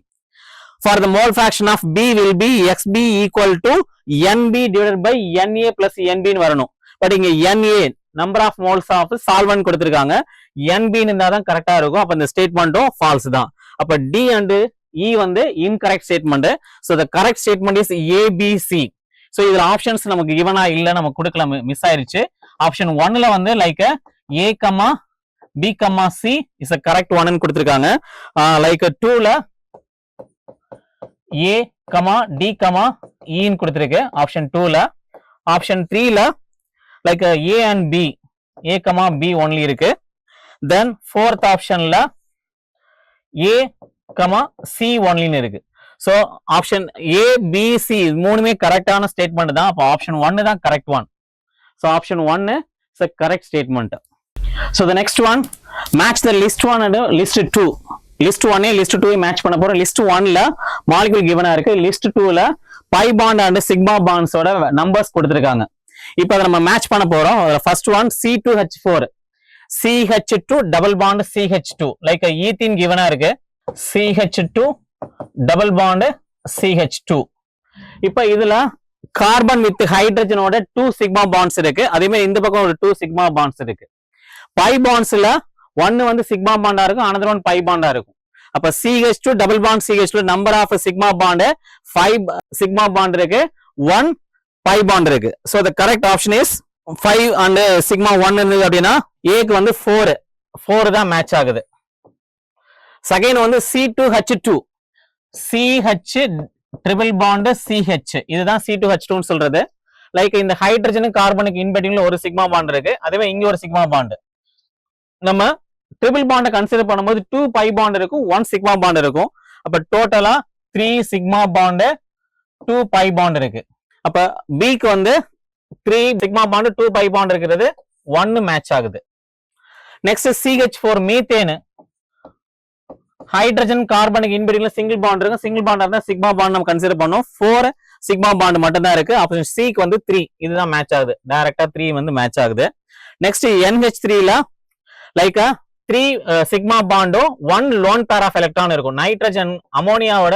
For the mole fraction of B will be Xb equal to Nb divided by Na plus Nb ன்னு வரணும். But இங்க Na number of moles of solvent கொடுத்திருக்காங்க, Nb இருந்தா தான் கரெக்டா இருக்கும். அப்ப இந்த ஸ்டேட்மெண்ட்டும் ஃபால்ஸ் தான். அப்ப D and E வந்து incorrect statement. So the correct statement is ABC. So இதுல ஆப்ஷன்ஸ் நமக்கு கிவனா இல்ல, நம்ம கொடுக்கல, மிஸ் ஆயிருச்சு. ஆப்ஷன் 1ல வந்து like A, B, C is a correct one ன்னு கொடுத்திருக்காங்க. லைக் 2ல A, D, E ன்னு கொடுத்திருக்கு ஆப்ஷன் 2ல. ஆப்ஷன் 3ல like A and B, A, B only இருக்கு. தென் 4th ஆப்ஷன்ல A, C only ன்னு இருக்கு. So option A, B, C மூணுமே கரெக்டான ஸ்டேட்மெண்ட் தான். அப்ப ஆப்ஷன் 1 தான் correct one. So option 1 is a correct statement. So the next one, match the list 1 and list 2. List 1 list 2 match பண்ண போறோம். list 1ல molecule given இருக்கு, list 2ல pi bond and sigma bonds ஓட numbers கொடுத்திருக்காங்க. இப்போ அத நம்ம match பண்ண போறோம். first one C2H4, CH2 double bond CH2, like ethene given இருக்கு, CH2 double bond CH2. இப்போ இதுல கார்பன் வித் ஹைட்ரஜனோட 2 சிக்மா பாண்ட்ஸ் இருக்கு. அதே மாதிரி இந்த பக்கம் ஒரு 2 சிக்மா பாண்ட்ஸ் இருக்கு. பை பாண்ட்ஸ்ல ஒன்னு வந்து சிக்மா பாண்டா இருக்கும், another one பை பாண்டா இருக்கும். அப்ப CH2 double bond CH2 number of sigma bond 5 sigma bond இருக்கு, 1 பை பாண்ட் இருக்கு. So the correct option is 5 and sigma 1 இருந்தது அப்படின்னா ஏக்கு வந்து 4 தான் மேட்ச் ஆகுது. செகண்ட் வந்து C2H2, CH triple bond CH, இதுதான் C2H2 ன்னு சொல்றது. லைக் இந்த ஹைட்ரஜனுக்கு கார்பனுக்கு இன்பிட்வீன்ல ஒரு சிக்மா பாண்ட் இருக்கு, அதுவே இங்க ஒரு சிக்மா பாண்ட். நம்ம ட்ரிபிள் பாண்ட் கன்சிடர் பண்ணும்போது 2 பை பாண்ட் இருக்கும், 1 சிக்மா பாண்ட் இருக்கும். அப்ப டோட்டலா 3 சிக்மா பாண்ட் 2 பை பாண்ட் இருக்கு. அப்ப பிக்கு வந்து 3 சிக்மா பாண்ட் 2 பை பாண்ட் இருக்கிறது 1 மேட்ச் ஆகுது. நெக்ஸ்ட் CH4 மீத்தேன், ஹைட்ரஜன் கார்பனுக்கு இன்பிட்வீன்ல சிங்கிள் பாண்ட் இருக்கு. சிங்கிள் பாண்ட் இருந்தா சிக்மா பாண்ட் நம்ம கன்சிடர் பண்ணோம். 4 சிக்மா பாண்ட் மட்டும் தான் இருக்கு. ஆப்ஷன் சிக்கு வந்து 3 இதுதான் மேட்ச் ஆகுது. டைரக்டா 3 வந்து மேட்ச் ஆகுது. நெக்ஸ்ட் NH3ல லைக் 3 சிக்மா பாண்டும் 1 லோன் பேர் ஆஃப் எலக்ட்ரான் இருக்கும். நைட்ரஜன் அமோனியாவோட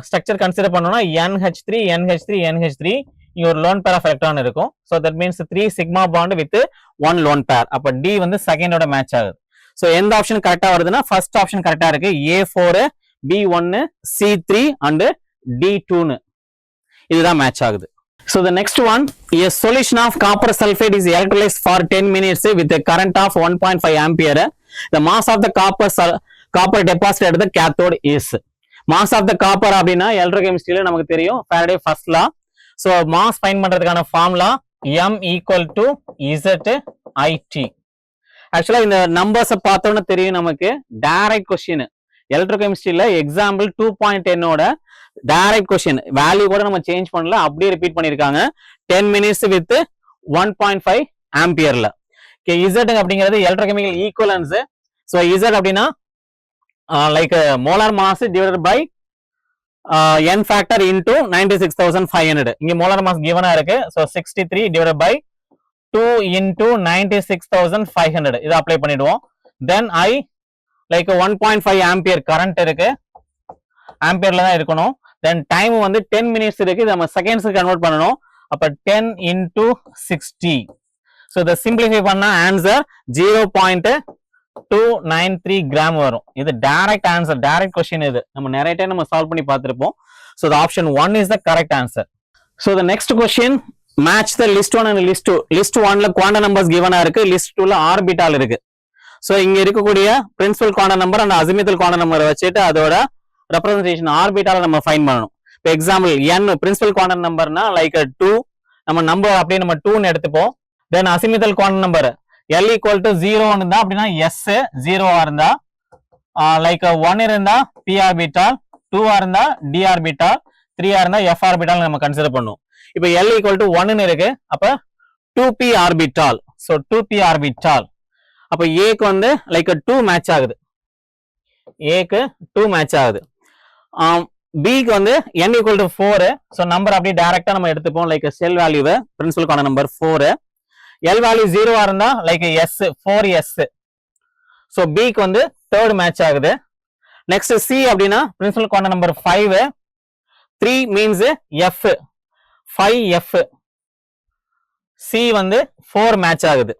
ஸ்ட்ரக்சர் கன்சிடர் பண்ணோம்னா NH3 NH3 NH3 இங்க ஒரு லோன் பேர் ஆஃப் எலக்ட்ரான் இருக்கும். So that means 3 sigma bond with 1 lone pair. அப்ப டி வந்து செகண்டோட மேட்ச் ஆகுது. ஸோ எந்த ஆப்ஷன் கரெக்டா வருதுன்னா ஃபர்ஸ்ட் ஆப்ஷன் கரெக்டா இருக்கு. A4 B1 C3 and D2 இதுதான் மேட்ச் ஆகுது. So the next one, a solution of copper sulfate is electrolyzed for 10 minutes with a current of 1.5 ampere. The mass of the copper deposited at the cathode is. Mass of the copper அப்படின்னா எலக்ட்ரோகெமிஸ்ட்ரியில நமக்கு தெரியும் Faraday first law. So mass find பண்றதுக்கான formula M equal to ZIT. ஆக்சுவலா இந்த நம்பர்ஸை பார்த்தோன்னு தெரியும் நமக்கு. டைரக்ட் கொஸ்டின் எலக்ட்ரோகெமிஸ்ட்ரியில எக்ஸாம்பிள் 2.10ஓட டைரக்ட் கொஸ்டின் வேல்யூ கூட நம்ம சேஞ்ச் பண்ணல, அப்படியே ரிப்பீட் பண்ணிருக்காங்க. 10 minutes வித் 1.5 ஆம்பியர்ல. Z அப்படிங்கிறது எலக்ட்ரோகெமிக்கல் ஈக்குவலன்ஸ். ஸோ Z அப்படின்னா like molar mass divided by n factor into 96,500. இங்க மோலார் மாஸ் கிவனா இருக்கு. ஸோ 63 டிவைடட் பை 2 இன்டூ 96,500 இதை அப்ளை பண்ணிடுவோம். தென் I லைக் 1.5 ஆம்பியர் கரண்ட் இருக்கு, ஆம்பியர்ல தான் இருக்கணும். தென் டைம் வந்து 10 minutes இருக்கு, நம்ம செகண்ட்ஸ்க்கு கன்வெர்ட் பண்ணணும். அப்ப 10 இன்டூ 60. ஸோ இதை சிம்பிளிஃபை பண்ணா ஆன்சர் 0.293 கிராம் வரும். இது டைரக்ட் ஆன்சர், டைரக்ட் கொஸ்டின். இது நம்ம நிறைய டைம் நம்ம சால்வ் பண்ணி பார்த்திருப்போம். So option 1 is the correct answer. So the next question match the list 1 and list 2. List 1ல குவாண்டம் நம்பர்ஸ் கிவனா இருக்கு, லிஸ்ட் 2ல ஆர்பிட்டால் இருக்கு. ஸோ இங்க இருக்கக்கூடிய principal quantum number and azimuthal quantum நம்பரை வச்சுட்டு அதோட ரெப்ரசன்டேஷன் ஆர்பிட்டால நம்ம ஃபைண்ட் பண்ணணும். இப்போ எக்ஸாம்பிள் n பிரின்சிபல் குவாண்டம் நம்பர்னா லைக் 2, நம்ம நம்பர் அப்படியே நம்ம 2ன்னு எடுத்துப்போம். Then azimuthal quantum number L equal to 0 இருந்தா அப்படின்னா S 0 இருந்தா லைக் 1 இருந்தா p ஆர்பிட்டால், 2 இருந்தா d ஆர்பிட்டால், 3 இருந்தா f ஆர்பிட்டால் நம்ம கன்சிடர் பண்ணுவோம். இப்போ L ஈக்குவல் டு 1 இருக்கு, அப்ப 2p orbital. So 2p orbital. அப்ப ஏக்கு வந்து லைக் 2 மேட்ச் ஆகுது, ஏக்கு 2 மேட்ச் ஆகுது. பிக்கு வந்து n equal to 4. So number அப்படியே டைரக்டா நம்ம எடுத்துப்போம். லைக் செல் வேல்யூவை பிரின்சிபலுக்கான நம்பர் 4. L வேல்யூ 0 இருந்தா லைக் S 4S. ஸோ பிக்கு வந்து தேர்ட் மேட்ச் ஆகுது. நெக்ஸ்ட் சி அப்படின்னா பிரின்சிபலுக்கான number 5. 3 means F 5F. C வந்து 4 மேட்ச் ஆகுது.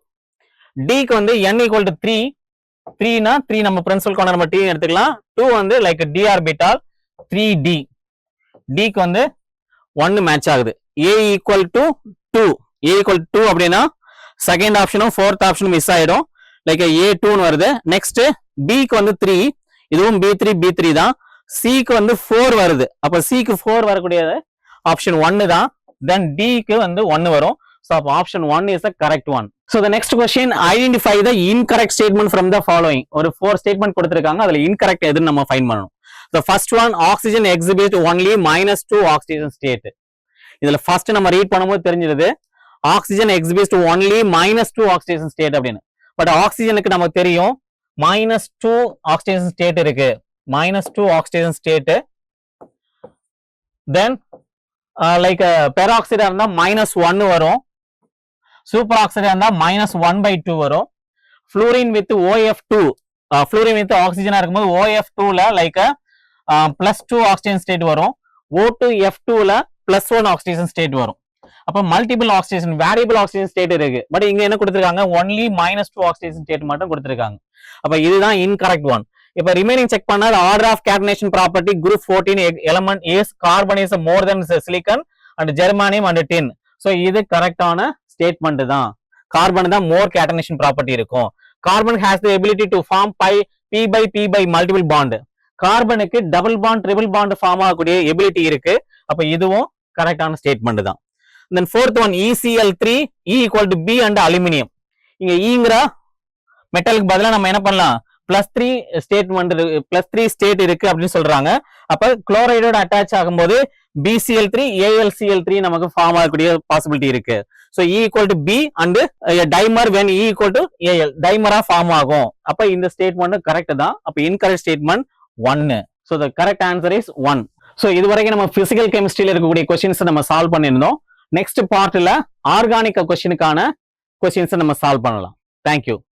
டிக்கு வந்து n ஈக்குவல் டு 3. 3னா 3 நம்ம பிரின்சிபல் கார்னர் நம்பர் T எடுத்துக்கலாம். 2 வந்து லைக் d ஆர்பிட்டால் 3D. டிக்கு வந்து 1 மேட்ச் ஆகுது. A equal to 2. A equal to 2 அப்படின்னா செகண்ட் ஆப்ஷனும் ஃபோர்த் ஆப்ஷனும் மிஸ் ஆயிடும். லைக் A2 வருது. நெக்ஸ்ட் பிக்கு வந்து 3, இதுவும் B3 தான். சிக்கு வந்து 4 வருது. அப்ப சிக்கு 4 வரக்கூடியது ஆப்ஷன் 1 தான். தென் டிக்கு வந்து 1 வரும். So option 1 is the correct one. So the next question, identify the incorrect statement from the following. ஒரு 4 statement கொடுத்திருக்காங்க, அதுல incorrect எதுன்னு நம்ம ஃபைண்ட் பண்ணணும். The first one, oxygen exhibits only -2 oxidation state. இதுல first நம்ம ரீட் பண்ணும்போது தெரிஞ்சிருது oxygen exhibits only -2 oxidation state அப்படின்னு. பட் ஆக்சிஜனுக்கு நமக்கு தெரியும் -2 oxidation state இருக்கு, -2 oxidation state. Then லைக் பெராக்சைடா இருந்தா -1 வரும், சூப்பர் ஆக்சைடா இருந்தா -1/2 வரும். Fluorine with OF2, fluorine with ஆக்சிஜனா இருக்கும்போது OF2ல லைக் +2 ஆக்சிஜன் ஸ்டேட் வரும். O2F2ல +1 ஆக்சிஜன் ஸ்டேட் வரும். அப்ப multiple oxygen, variable oxygen state இருக்கு. பட் இங்க என்ன கொடுத்திருக்காங்க, ஒன்லி -2 ஆக்சிஜன் ஸ்டேட் மட்டும் கொடுத்திருக்காங்க. அப்ப இதுதான் இன்கரெக்ட் ஒன். இப்ப ரிமைனிங் செக் பண்ணா order of catenation property group 14 element is carbon is more then silicon and germanium and tin. So இது கரெக்டான ஸ்டேட்மெண்ட் தான். கார்பன் தான் மோர் கேட்டனேஷன் ப்ராப்பர்ட்டி இருக்கும். Carbon has the ability to form p/p multiple bond. கார்பனுக்கு double bond triple bond form ஆகக்கூடிய ability இருக்கு. அப்ப இதுவும் கரெக்டான ஸ்டேட்மெண்ட் தான். Then fourth one ECl3 E equal to B and aluminium. இங்க ஈங்கிற மெட்டலுக்கு பதிலா நம்ம என்ன பண்ணலாம், +3 ஸ்டேட் இருக்கு அப்படின்னு சொல்றாங்க. அப்ப குளோரைடோட அட்டாச் ஆகும்போது BCl3 AlCl3 நமக்கு ஃபார்ம் ஆகக்கூடிய பாசிபிலிட்டி இருக்கு. So E equal to B and dimer when E equal to AL டைமரா ஃபார்ம் ஆகும். அப்ப இந்த ஸ்டேட்மெண்ட் கரெக்ட் தான். அப்ப incorrect statement 1. So the correct answer is 1. ஸோ இது வரைக்கும் நம்ம பிசிக்கல் கெமிஸ்ட்ரியில இருக்கக்கூடிய கொஸ்டின்ஸ் நம்ம சால்வ் பண்ணியிருந்தோம். நெக்ஸ்ட் பார்ட்ல ஆர்கானிக் கொஸ்டினுக்கான கொஸ்டின்ஸ் நம்ம சால்வ் பண்ணலாம். தேங்க்யூ.